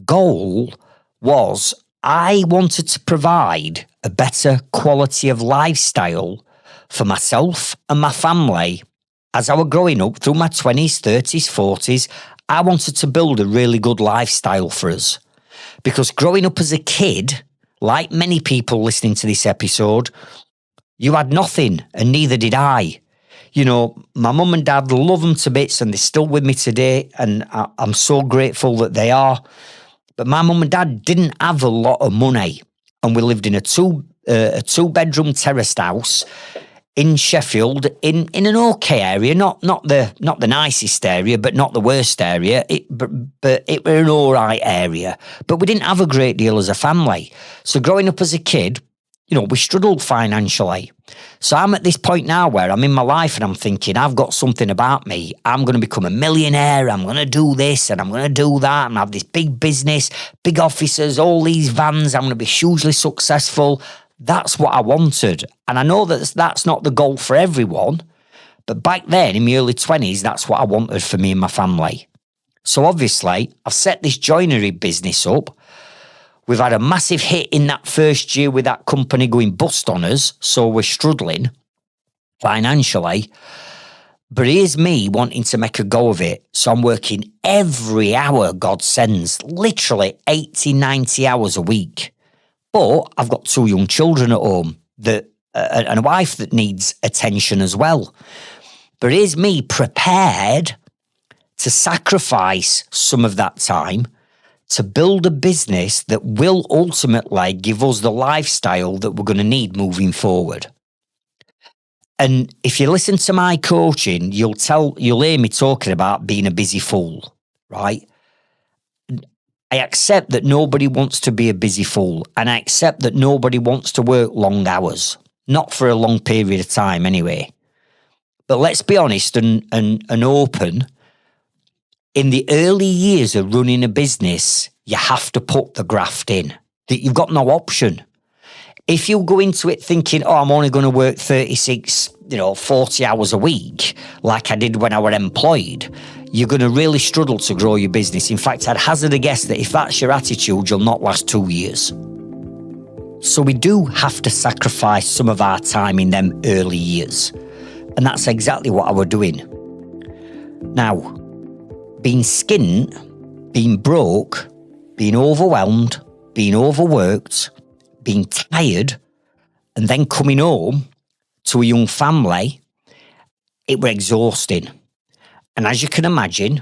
goal was I wanted to provide a better quality of lifestyle for myself and my family as I was growing up through my 20s, 30s, 40s. I wanted to build a really good lifestyle for us. Because growing up as a kid, like many people listening to this episode, you had nothing and neither did I. You know, my mum and dad love them to bits and they're still with me today and I'm so grateful that they are. But my mum and dad didn't have a lot of money and we lived in a two-bedroom terraced house in Sheffield in an okay area, not the nicest area, but not the worst area. But it were an all right area. But we didn't have a great deal as a family. So growing up as a kid, you know, we struggled financially. So I'm at this point now where I'm in my life and I'm thinking, I've got something about me. I'm going to become a millionaire. I'm going to do this and I'm going to do that and have this big business, big offices, all these vans. I'm going to be hugely successful. That's what I wanted. And I know that that's not the goal for everyone. But back then in my early 20s, that's what I wanted for me and my family. So obviously, I've set this joinery business up. We've had a massive hit in that first year with that company going bust on us, so we're struggling financially. But here's me wanting to make a go of it. So I'm working every hour God sends, literally 80, 90 hours a week. But I've got 2 young children at home and a wife that needs attention as well. But here's me prepared to sacrifice some of that time to build a business that will ultimately give us the lifestyle that we're going to need moving forward. And if you listen to my coaching, you'll hear me talking about being a busy fool, right? I accept that nobody wants to be a busy fool, and I accept that nobody wants to work long hours, not for a long period of time anyway. But let's be honest and open. In the early years of running a business, you have to put the graft in. That you've got no option. If you go into it thinking, oh, I'm only going to work 36 40 hours a week, like I did when I were employed, you're going to really struggle to grow your business. In fact, I'd hazard a guess that if that's your attitude, you'll not last 2 years. So we do have to sacrifice some of our time in them early years. And that's exactly what I was doing. Now, being skint, being broke, being overwhelmed, being overworked, being tired, and then coming home to a young family, it were exhausting. And as you can imagine,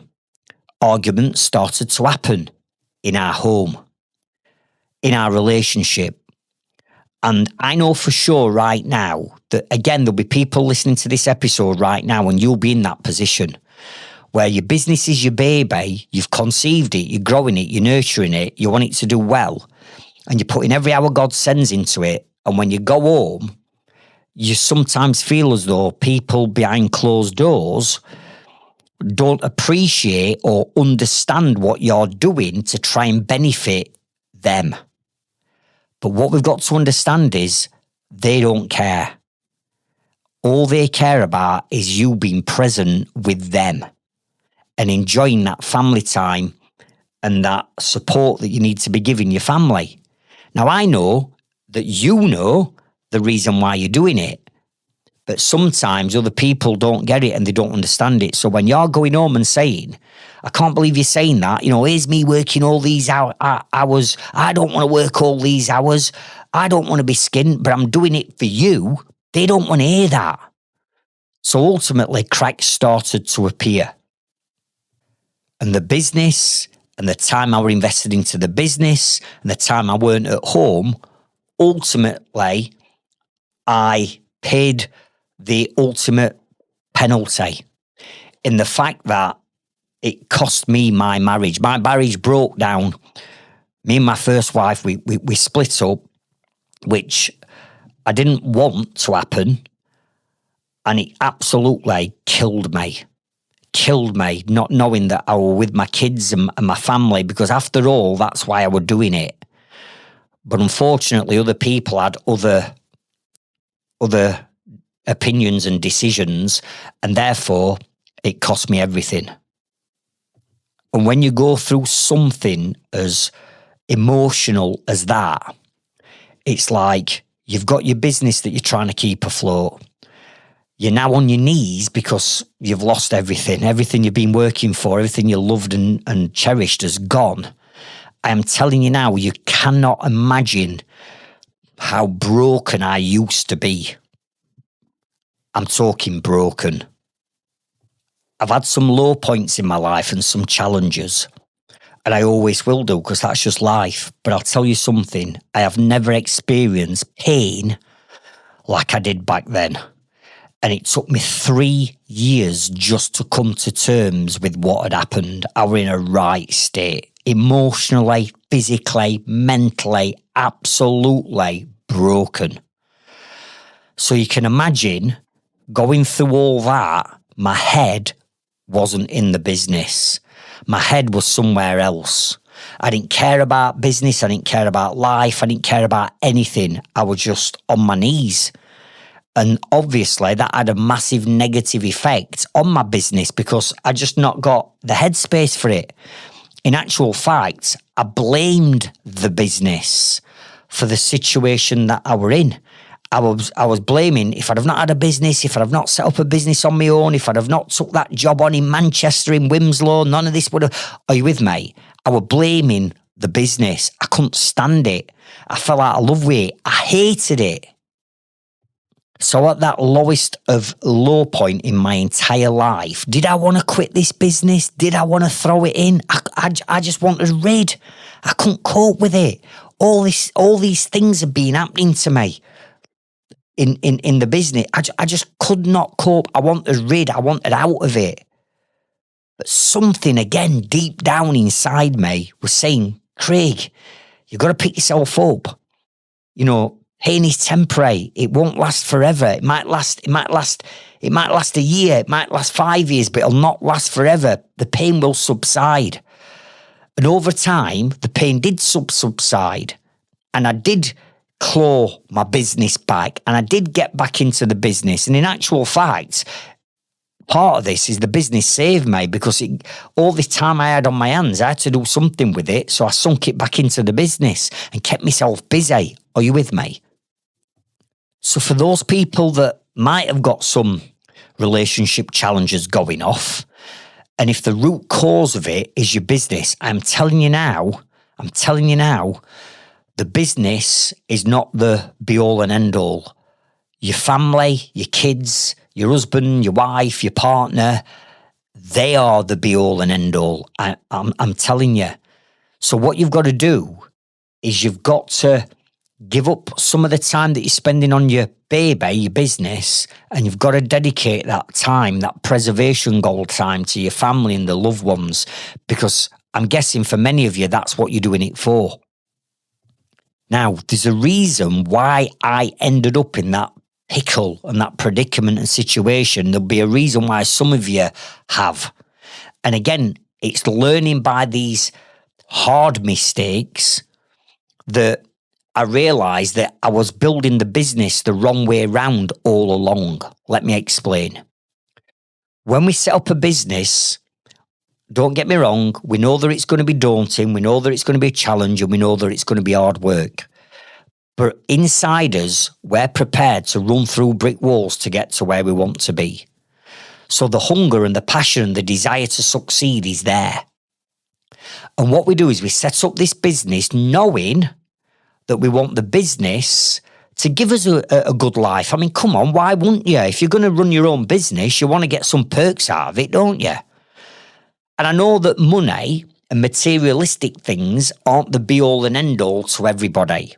arguments started to happen in our home, in our relationship. And I know for sure right now that, again, there'll be people listening to this episode right now, and you'll be in that position where your business is your baby, you've conceived it, you're growing it, you're nurturing it, you want it to do well, and you're putting every hour God sends into it. And when you go home, you sometimes feel as though people behind closed doors don't appreciate or understand what you're doing to try and benefit them. But what we've got to understand is they don't care. All they care about is you being present with them and enjoying that family time and that support that you need to be giving your family. Now, I know that you know the reason why you're doing it, but sometimes other people don't get it and they don't understand it. So when you're going home and saying, I can't believe you're saying that, here's me working all these hours. I don't want to work all these hours. I don't want to be skint, but I'm doing it for you. They don't want to hear that. So ultimately, cracks started to appear. And the business and the time I were invested into the business and the time I weren't at home, ultimately, I paid the ultimate penalty in the fact that it cost me my marriage. My marriage broke down. Me and my first wife, we split up, which I didn't want to happen. And it absolutely killed me, not knowing that I was with my kids and my family, because after all, that's why I was doing it. But unfortunately, other people had other opinions and decisions, and therefore it cost me everything. And when you go through something as emotional as that, it's like you've got your business that you're trying to keep afloat. You're now on your knees because you've lost everything. Everything you've been working for, everything you loved and cherished has gone. I am telling you now, you cannot imagine how broken I used to be. I'm talking broken. I've had some low points in my life and some challenges, and I always will do because that's just life. But I'll tell you something, I have never experienced pain like I did back then. And it took me 3 years just to come to terms with what had happened. I was in a right state, emotionally, physically, mentally, absolutely broken. So you can imagine going through all that, my head wasn't in the business. My head was somewhere else. I didn't care about business. I didn't care about life. I didn't care about anything. I was just on my knees. And obviously that had a massive negative effect on my business because I just not got the headspace for it. In actual fact, I blamed the business for the situation that I were in. I was blaming, if I'd have not had a business, if I'd have not set up a business on my own, if I'd have not took that job on in Manchester, in Wimslow, none of this would have... Are you with me? I was blaming the business. I couldn't stand it. I fell out of love with it. I hated it. So at that lowest of low point in my entire life, did I want to quit this business? Did I want to throw it in? I just wanted rid. I couldn't cope with it. All these things have been happening to me in the business. I just could not cope. I wanted rid. I wanted out of it. But something again deep down inside me was saying, Craig, you've got to pick yourself up. Pain is temporary. It won't last forever. It might last a year. It might last 5 years, but it'll not last forever. The pain will subside. And over time, the pain did subside. And I did claw my business back. And I did get back into the business. And in actual fact, part of this is the business saved me, because all the time I had on my hands, I had to do something with it. So I sunk it back into the business and kept myself busy. Are you with me? So for those people that might have got some relationship challenges going off, and if the root cause of it is your business, I'm telling you now, the business is not the be all and end all. Your family, your kids, your husband, your wife, your partner, they are the be all and end all. I'm telling you. So what you've got to do is you've got to give up some of the time that you're spending on your baby, your business, and you've got to dedicate that time, that preservation goal time, to your family and the loved ones, because I'm guessing for many of you, that's what you're doing it for. Now, there's a reason why I ended up in that pickle and that predicament and situation. There'll be a reason why some of you have. And again, it's learning by these hard mistakes that I realised that I was building the business the wrong way around all along. Let me explain. When we set up a business, don't get me wrong, we know that it's going to be daunting, we know that it's going to be a challenge, and we know that it's going to be hard work. But inside us, we're prepared to run through brick walls to get to where we want to be. So the hunger and the passion and the desire to succeed is there. And what we do is we set up this business knowing that we want the business to give us a good life. I mean, come on, why wouldn't you? If you're going to run your own business, you want to get some perks out of it, don't you? And I know that money and materialistic things aren't the be-all and end-all to everybody.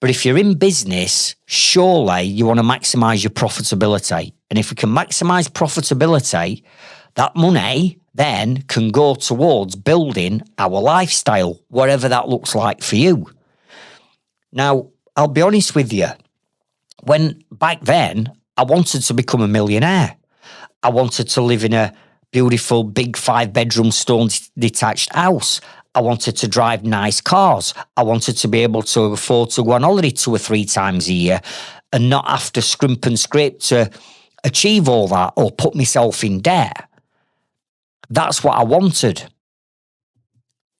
But if you're in business, surely you want to maximise your profitability. And if we can maximise profitability, that money then can go towards building our lifestyle, whatever that looks like for you. Now, I'll be honest with you. When back then, I wanted to become a millionaire. I wanted to live in a beautiful, big 5-bedroom stone detached house. I wanted to drive nice cars. I wanted to be able to afford to go on holiday 2 or 3 times a year and not have to scrimp and scrape to achieve all that or put myself in debt. That's what I wanted.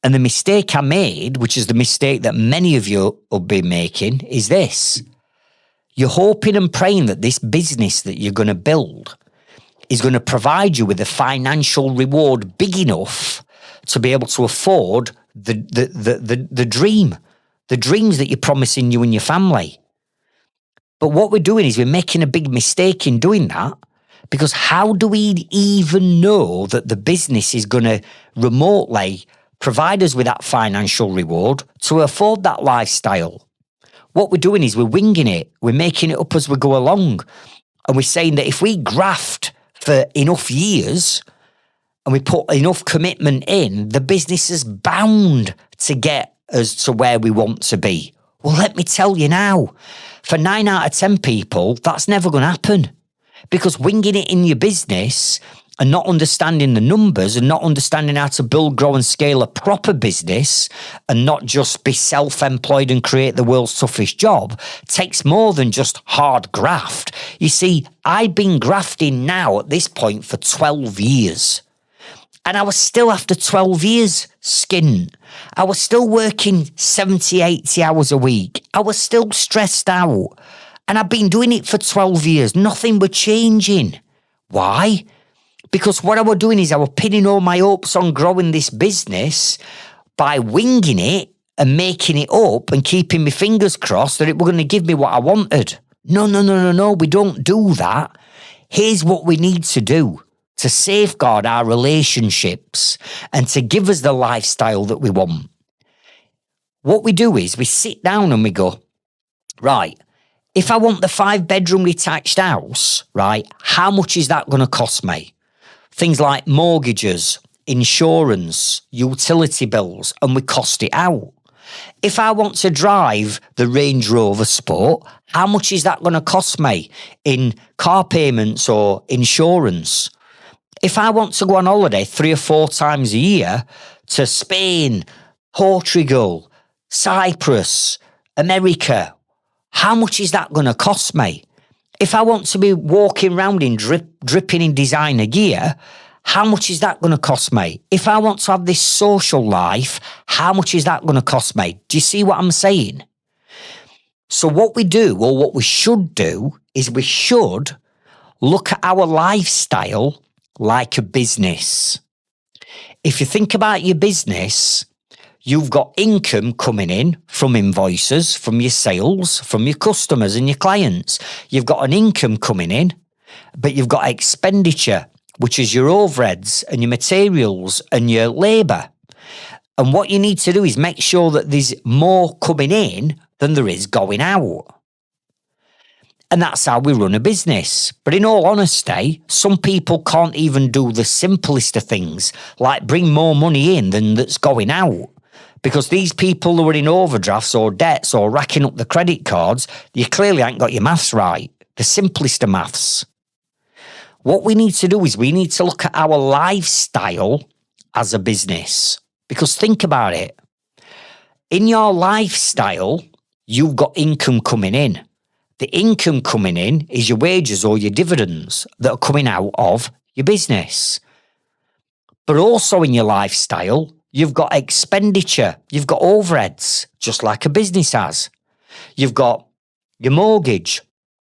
And the mistake I made, which is the mistake that many of you will be making, is this. You're hoping and praying that this business that you're going to build is going to provide you with a financial reward big enough to be able to afford the dreams that you're promising you and your family. But what we're doing is we're making a big mistake in doing that, because how do we even know that the business is going to remotely provide us with that financial reward to afford that lifestyle? What we're doing is we're winging it. We're making it up as we go along. And we're saying that if we graft for enough years and we put enough commitment in, the business is bound to get us to where we want to be. Well, let me tell you now, for 9 out of 10 people, that's never going to happen, because winging it in your business and not understanding the numbers and not understanding how to build, grow and scale a proper business and not just be self-employed and create the world's toughest job takes more than just hard graft. You see, I've been grafting now at this point for 12 years. And I was still, after 12 years, skint. I was still working 70, 80 hours a week. I was still stressed out. And I've been doing it for 12 years. Nothing was changing. Why? Because what I was doing is I was pinning all my hopes on growing this business by winging it and making it up and keeping my fingers crossed that it were going to give me what I wanted. No, we don't do that. Here's what we need to do to safeguard our relationships and to give us the lifestyle that we want. What we do is we sit down and we go, right, if I want the 5-bedroom detached house, right, how much is that going to cost me? Things like mortgages, insurance, utility bills, and we cost it out. If I want to drive the Range Rover Sport, how much is that going to cost me in car payments or insurance? If I want to go on holiday 3 or 4 times a year to Spain, Portugal, Cyprus, America, how much is that going to cost me? If I want to be walking around in dripping in designer gear, how much is that going to cost me? If I want to have this social life, how much is that going to cost me? Do you see what I'm saying? So what we do, or what we should do, is we should look at our lifestyle like a business. If you think about your business, you've got income coming in from invoices, from your sales, from your customers and your clients. You've got an income coming in, but you've got expenditure, which is your overheads and your materials and your labour. And what you need to do is make sure that there's more coming in than there is going out. And that's how we run a business. But in all honesty, some people can't even do the simplest of things, like bring more money in than that's going out. Because these people who are in overdrafts or debts or racking up the credit cards, you clearly ain't got your maths right. The simplest of maths. What we need to do is we need to look at our lifestyle as a business. Because think about it. In your lifestyle, you've got income coming in. The income coming in is your wages or your dividends that are coming out of your business. But also in your lifestyle, you've got expenditure. You've got overheads, just like a business has. You've got your mortgage.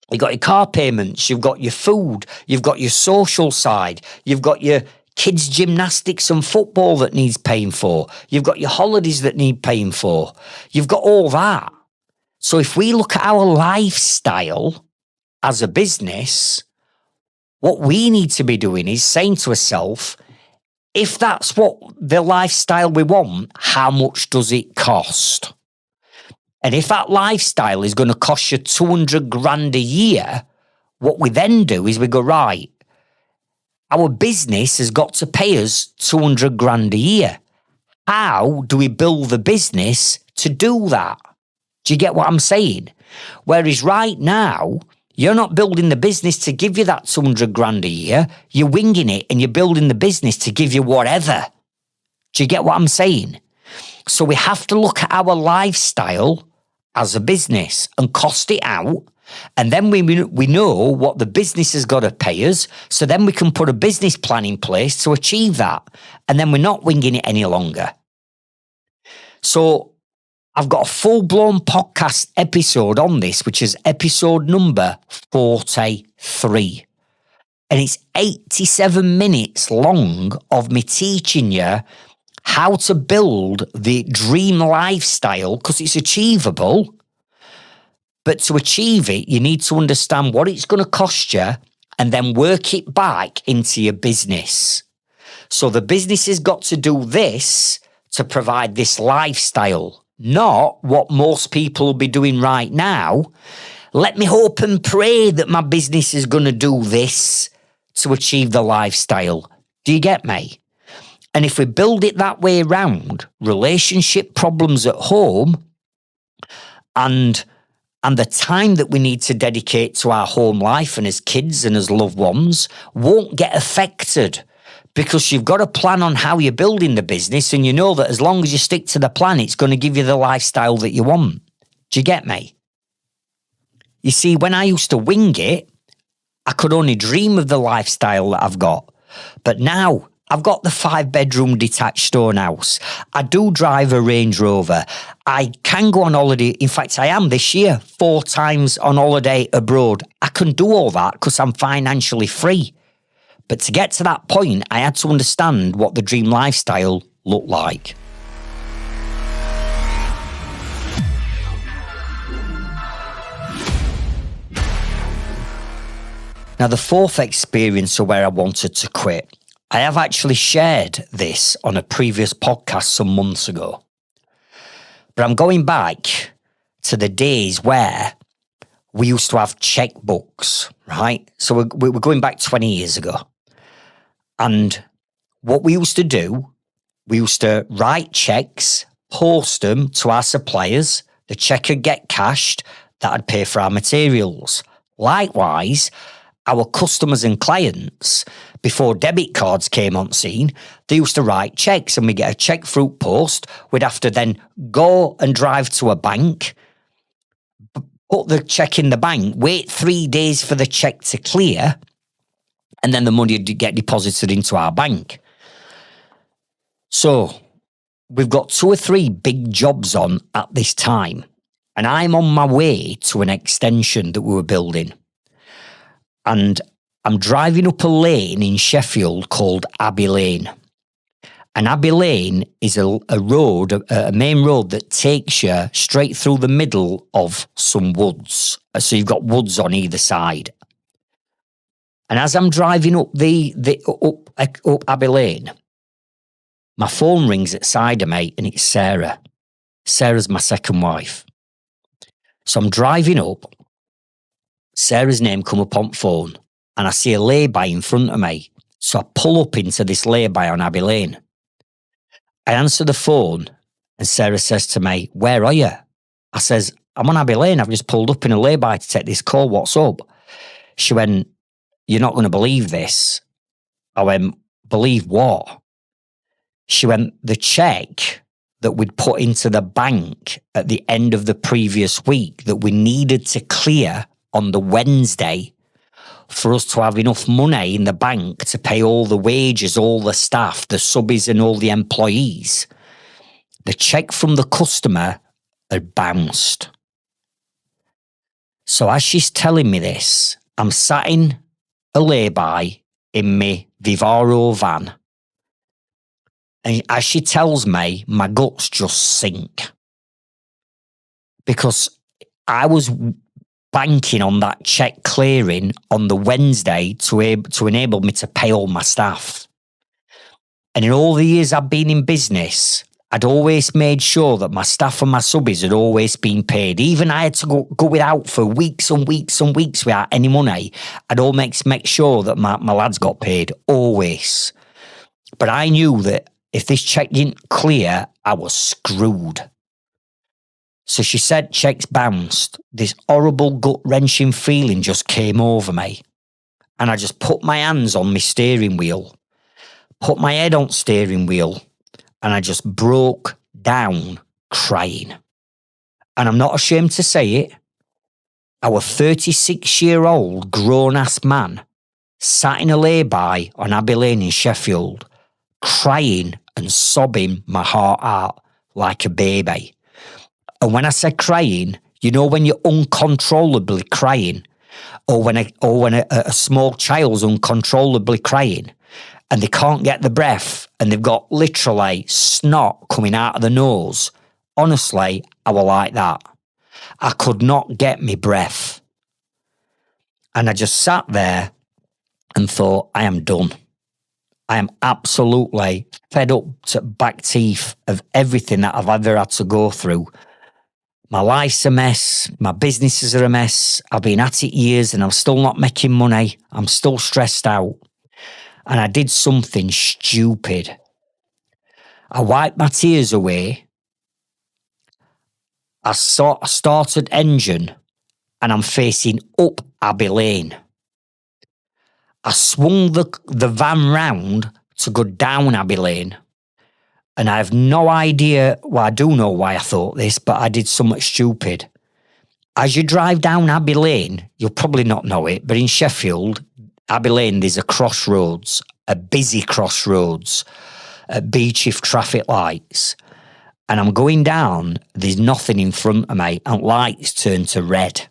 You've got your car payments. You've got your food. You've got your social side. You've got your kids' gymnastics and football that needs paying for. You've got your holidays that need paying for. You've got all that. So if we look at our lifestyle as a business, what we need to be doing is saying to ourselves, if that's what the lifestyle we want, how much does it cost? And if that lifestyle is going to cost you 200 grand a year, what we then do is we go, right, our business has got to pay us 200 grand a year. How do we build the business to do that? Do you get what I'm saying? Whereas right now, you're not building the business to give you that 200 grand a year. You're winging it and you're building the business to give you whatever. Do you get what I'm saying? So we have to look at our lifestyle as a business and cost it out. And then we know what the business has got to pay us. So then we can put a business plan in place to achieve that. And then we're not winging it any longer. So I've got a full-blown podcast episode on this, which is episode number 43. And it's 87 minutes long of me teaching you how to build the dream lifestyle, because it's achievable. But to achieve it, you need to understand what it's going to cost you and then work it back into your business. So the business has got to do this to provide this lifestyle. Not what most people will be doing right now. Let me hope and pray that my business is going to do this to achieve the lifestyle. Do you get me? And if we build it that way around, relationship problems at home and the time that we need to dedicate to our home life and as kids and as loved ones won't get affected. Because you've got a plan on how you're building the business and you know that as long as you stick to the plan, it's going to give you the lifestyle that you want. Do you get me? You see, when I used to wing it, I could only dream of the lifestyle that I've got. But now I've got the 5-bedroom detached stone house. I do drive a Range Rover. I can go on holiday. In fact, I am this year 4 times on holiday abroad. I can do all that because I'm financially free. But to get to that point, I had to understand what the dream lifestyle looked like. Now, the fourth experience of where I wanted to quit, I have actually shared this on a previous podcast some months ago. But I'm going back to the days where we used to have checkbooks, right? So we're going back 20 years ago. And what we used to do, we used to write checks, post them to our suppliers. The check would get cashed. That would pay for our materials. Likewise, our customers and clients, before debit cards came on scene, they used to write checks and we get a check through post. We'd have to then go and drive to a bank, put the check in the bank, wait 3 days for the check to clear, and then the money would get deposited into our bank. So we've got 2 or 3 big jobs on at this time, and I'm on my way to an extension that we were building. And I'm driving up a lane in Sheffield called Abbey Lane. And Abbey Lane is a road, a main road that takes you straight through the middle of some woods. So you've got woods on either side. And as I'm driving up up Abbey Lane, my phone rings at side of me, and it's Sarah. Sarah's my second wife. So I'm driving up. Sarah's name come up on phone, and I see a lay-by in front of me. So I pull up into this lay-by on Abbey Lane. I answer the phone, and Sarah says to me, "Where are you?" I says, "I'm on Abbey Lane. I've just pulled up in a lay-by to take this call. What's up?" She went, "You're not going to believe this." I went, "Believe what?" She went, "The check that we'd put into the bank at the end of the previous week that we needed to clear on the Wednesday for us to have enough money in the bank to pay all the wages, all the staff, the subbies and all the employees, the check from the customer had bounced." So as she's telling me this, I'm sat in a lay-by in my Vivaro van. And as she tells me, my guts just sink. Because I was banking on that check clearing on the Wednesday to enable me to pay all my staff. And in all the years I've been in business, I'd always made sure that my staff and my subbies had always been paid. Even I had to go without for weeks and weeks and weeks without any money. I'd always make sure that my lads got paid, always. But I knew that if this check didn't clear, I was screwed. So she said checks bounced. This horrible gut-wrenching feeling just came over me. And I just put my hands on my steering wheel, put my head on steering wheel, and I just broke down crying. And I'm not ashamed to say it. I was a 36-year-old grown-ass man sat in a lay-by on Abbey Lane in Sheffield, crying and sobbing my heart out like a baby. And when I said crying, you know when you're uncontrollably crying, or when a small child's uncontrollably crying and they can't get the breath and they've got literally snot coming out of the nose. Honestly, I was like that. I could not get my breath. And I just sat there and thought, I am done. I am absolutely fed up to back teeth of everything that I've ever had to go through. My life's a mess. My businesses are a mess. I've been at it years and I'm still not making money. I'm still stressed out. And I did something stupid. I wiped my tears away. I started engine and I'm facing up Abbey Lane. I swung the van round to go down Abbey Lane. And I have no idea, well, I do know why I thought this, but I did something stupid. As you drive down Abbey Lane, you'll probably not know it, but in Sheffield, Abbey Lane, there's a crossroads, a busy crossroads, at beachy traffic lights. And I'm going down, there's nothing in front of me, and lights turn to red.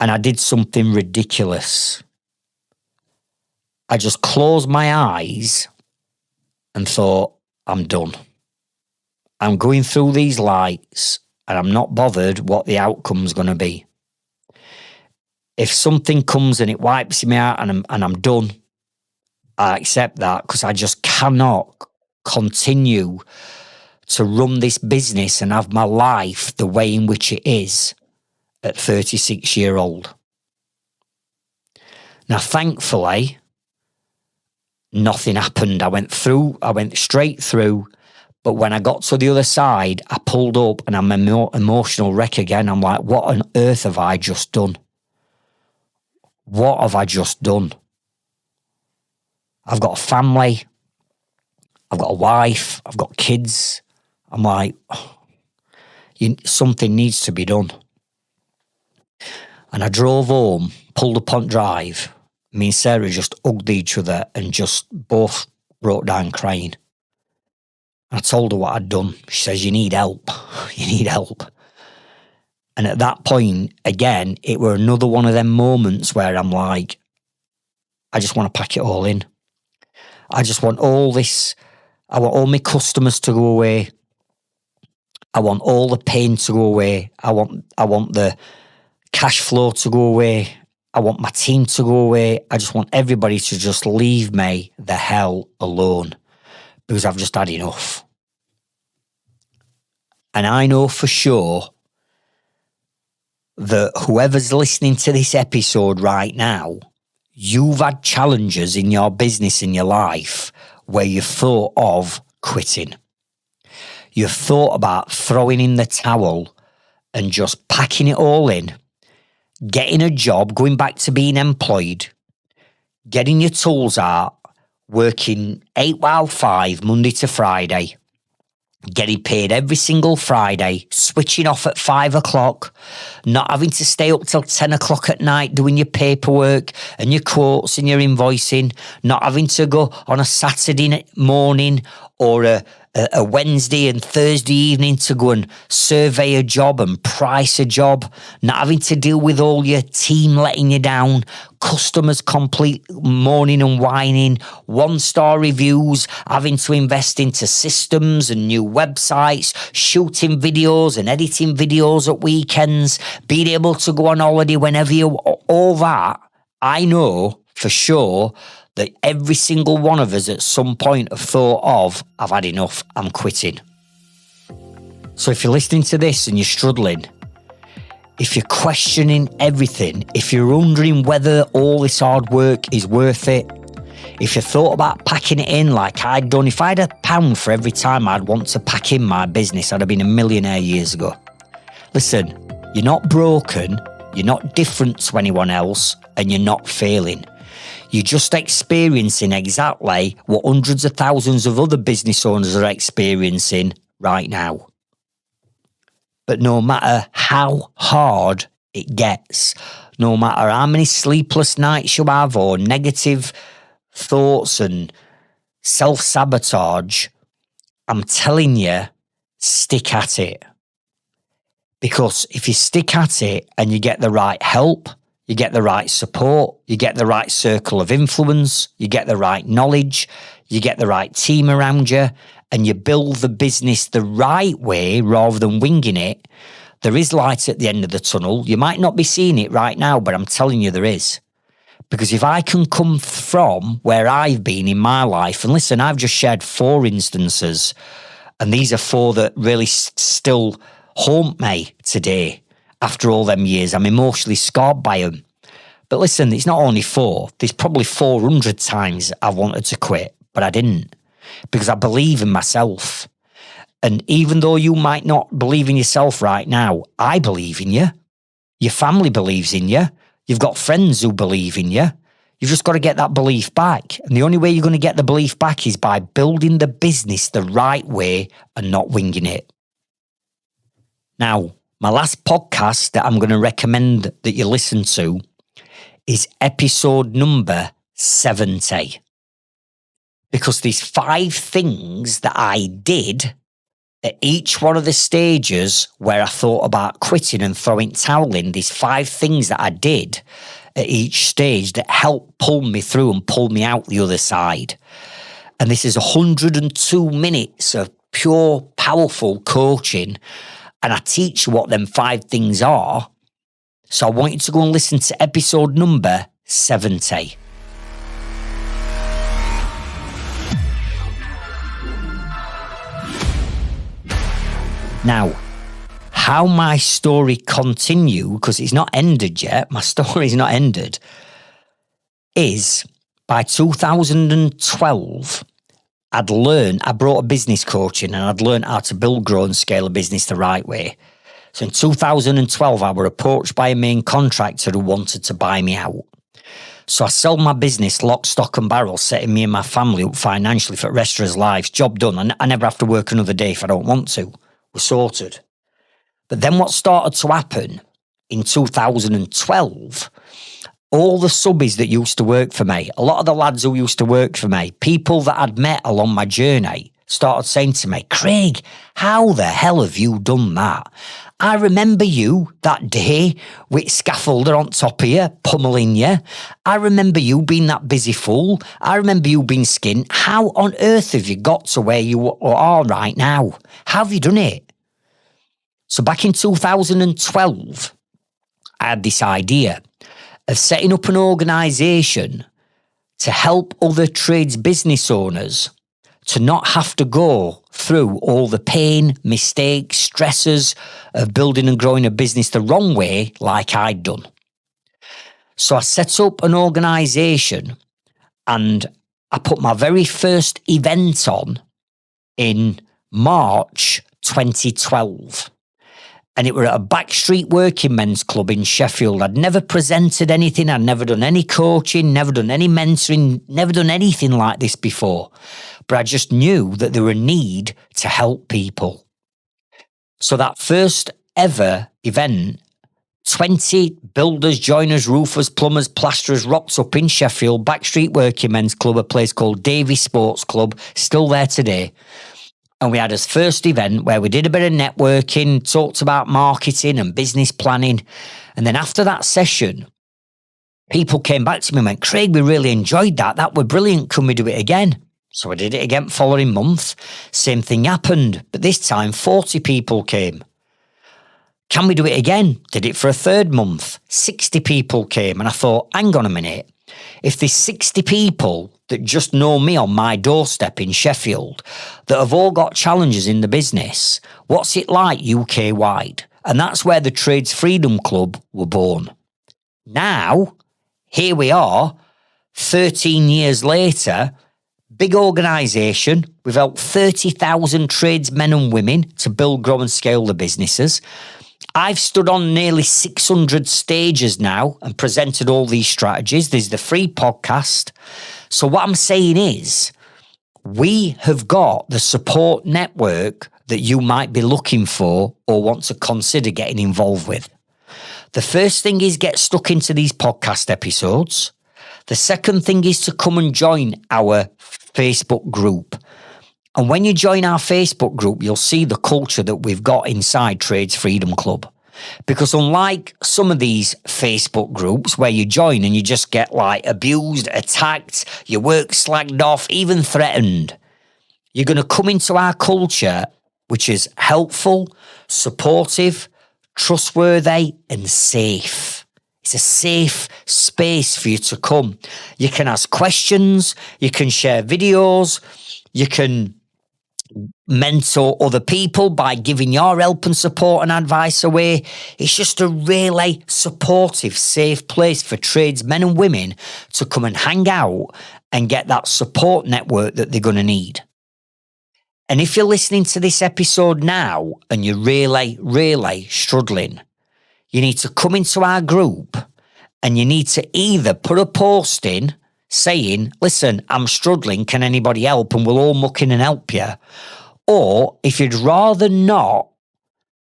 And I did something ridiculous. I just closed my eyes and thought, I'm done. I'm going through these lights and I'm not bothered what the outcome's going to be. If something comes and it wipes me out and I'm done, I accept that because I just cannot continue to run this business and have my life the way in which it is at 36-year-old. Now, thankfully, nothing happened. I went straight through, but when I got to the other side, I pulled up and I'm an emotional wreck again. I'm like, what on earth have I just done? What have I just done? I've got a family. I've got a wife. I've got kids. I'm like, something needs to be done. And I drove home, pulled up on drive. Me and Sarah just hugged each other and just both broke down crying. I told her what I'd done. She says, you need help. You need help. And at that point, again, it were another one of them moments where I'm like, I just want to pack it all in. I just want all this. I want all my customers to go away. I want all the pain to go away. I want the cash flow to go away. I want my team to go away. I just want everybody to just leave me the hell alone because I've just had enough. And I know for sure that whoever's listening to this episode right now, you've had challenges in your business, in your life, where you've thought of quitting. You've thought about throwing in the towel and just packing it all in, getting a job, going back to being employed, getting your tools out, working 8 while 5, Monday to Friday, getting paid every single Friday, switching off at 5 o'clock, not having to stay up till 10 o'clock at night doing your paperwork and your quotes and your invoicing, not having to go on a Saturday morning or a Wednesday and Thursday evening to go and survey a job and price a job, not having to deal with all your team letting you down, customers complete moaning and whining, 1-star reviews, having to invest into systems and new websites, shooting videos and editing videos at weekends, being able to go on holiday whenever all that, I know for sure that every single one of us at some point have thought of, I've had enough, I'm quitting. So if you're listening to this and you're struggling, if you're questioning everything, if you're wondering whether all this hard work is worth it, if you thought about packing it in like I'd done, if I had £1 for every time I'd want to pack in my business, I'd have been a millionaire years ago. Listen, you're not broken, you're not different to anyone else, and you're not failing. You're just experiencing exactly what hundreds of thousands of other business owners are experiencing right now. But no matter how hard it gets, no matter how many sleepless nights you have or negative thoughts and self-sabotage, I'm telling you, stick at it. Because if you stick at it and you get the right help, you get the right support, you get the right circle of influence, you get the right knowledge, you get the right team around you, and you build the business the right way rather than winging it, there is light at the end of the tunnel. You might not be seeing it right now, but I'm telling you there is. Because if I can come from where I've been in my life, and listen, I've just shared 4 instances, and these are 4 that really still haunt me today. After all them years, I'm emotionally scarred by them. But listen, it's not only 4. There's probably 400 times I've wanted to quit, but I didn't. Because I believe in myself. And even though you might not believe in yourself right now, I believe in you. Your family believes in you. You've got friends who believe in you. You've just got to get that belief back. And the only way you're going to get the belief back is by building the business the right way and not winging it. Now, my last podcast that I'm going to recommend that you listen to is episode number 70. Because these 5 things that I did at each one of the stages where I thought about quitting and throwing towel in, these 5 things that I did at each stage that helped pull me through and pull me out the other side. And this is 102 minutes of pure, powerful coaching. And I teach you what them 5 things are. So I want you to go and listen to episode number 70. Now, how my story continued, because it's not ended yet, my story's not ended, is by 2012, I brought a business coaching and I'd learned how to build, grow and scale a business the right way. So in 2012, I were approached by a main contractor who wanted to buy me out. So I sold my business lock, stock and barrel, setting me and my family up financially for the rest of our lives. Job done. I never have to work another day if I don't want to. We're sorted. But then what started to happen in 2012, all the subbies that used to work for me, a lot of the lads who used to work for me, people that I'd met along my journey, started saying to me, Craig, how the hell have you done that? I remember you that day with scaffolder on top of you, pummeling you. I remember you being that busy fool. I remember you being skint. How on earth have you got to where you are right now? How have you done it? So back in 2012, I had this idea of setting up an organisation to help other trades business owners to not have to go through all the pain, mistakes, stresses of building and growing a business the wrong way like I'd done. So I set up an organisation and I put my very first event on in March 2012. And it were at a backstreet working men's club in Sheffield. I'd never presented anything. I'd never done any coaching, never done any mentoring, never done anything like this before. But I just knew that there were a need to help people. So that first ever event, 20 builders, joiners, roofers, plumbers, plasterers rocked up in Sheffield, backstreet working men's club, a place called Davy Sports Club, still there today. And we had his first event where we did a bit of networking, talked about marketing and business planning. And then after that session, people came back to me and went, Craig, we really enjoyed that. That was brilliant. Can we do it again? So I did it again following month. Same thing happened. But this time, 40 people came. Can we do it again? Did it for a third month. 60 people came. And I thought, hang on a minute. If there's 60 people that just know me on my doorstep in Sheffield that have all got challenges in the business, what's it like UK-wide? And that's where the Trades Freedom Club were born. Now, here we are, 13 years later, big organisation. We've helped 30,000 tradesmen and women to build, grow and scale their businesses. I've stood on nearly 600 stages now and presented all these strategies. There's the free podcast. So what I'm saying is, we have got the support network that you might be looking for or want to consider getting involved with. The first thing is get stuck into these podcast episodes. The second thing is to come and join our Facebook group. And when you join our Facebook group, you'll see the culture that we've got inside Trades Freedom Club. Because unlike some of these Facebook groups where you join and you just get like abused, attacked, your work slagged off, even threatened, you're going to come into our culture, which is helpful, supportive, trustworthy and safe. It's a safe space for you to come. You can ask questions, you can share videos, you can mentor other people by giving your help and support and advice away. It's just a really supportive, safe place for tradesmen and women to come and hang out and get that support network that they're going to need. And if you're listening to this episode now and you're really, really struggling, you need to come into our group and you need to either put a post in saying, listen, I'm struggling, can anybody help? And we'll all muck in and help you. Or if you'd rather not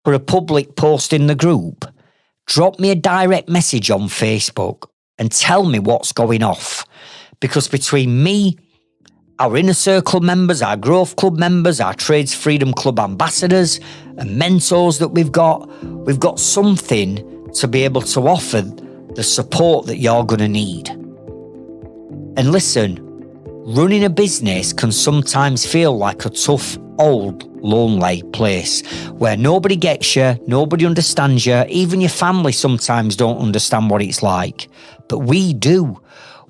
put a public post in the group, drop me a direct message on Facebook and tell me what's going off. Because between me, our Inner Circle members, our Growth Club members, our Trades Freedom Club ambassadors and mentors that we've got something to be able to offer the support that you're going to need. And listen, running a business can sometimes feel like a tough, old, lonely place where nobody gets you, nobody understands you, even your family sometimes don't understand what it's like. But we do.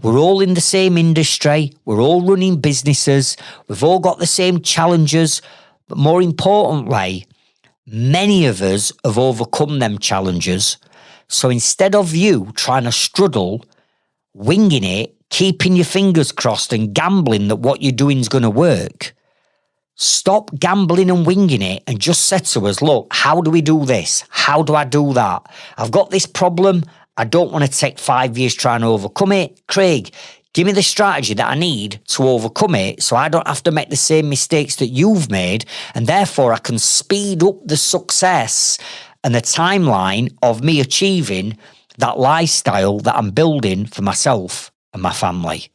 We're all in the same industry, we're all running businesses, we've all got the same challenges, but more importantly, many of us have overcome them challenges. So instead of you trying to struggle, winging it, keeping your fingers crossed and gambling that what you're doing is going to work, stop gambling and winging it and just say to us, look, how do we do this? How do I do that? I've got this problem. I don't want to take 5 years trying to overcome it. Craig, give me the strategy that I need to overcome it so I don't have to make the same mistakes that you've made, and therefore I can speed up the success and the timeline of me achieving that lifestyle that I'm building for myself and my family.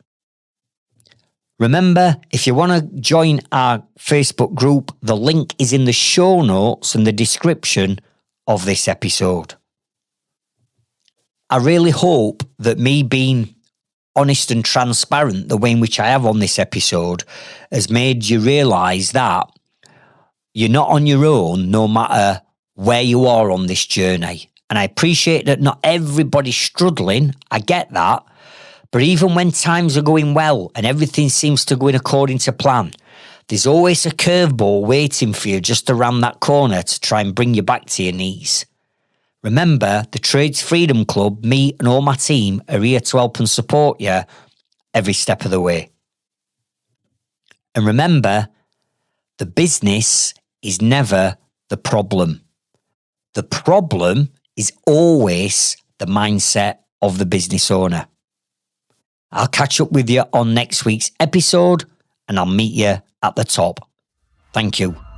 Remember, if you want to join our Facebook group, the link is in the show notes and the description of this episode. I really hope that me being honest and transparent the way in which I have on this episode has made you realise that you're not on your own no matter where you are on this journey. And I appreciate that not everybody's struggling. I get that. But even when times are going well and everything seems to go in according to plan, there's always a curveball waiting for you just around that corner to try and bring you back to your knees. Remember, the Trades Freedom Club, me and all my team are here to help and support you every step of the way. And remember, the business is never the problem. The problem is always the mindset of the business owner. I'll catch up with you on next week's episode and I'll meet you at the top. Thank you.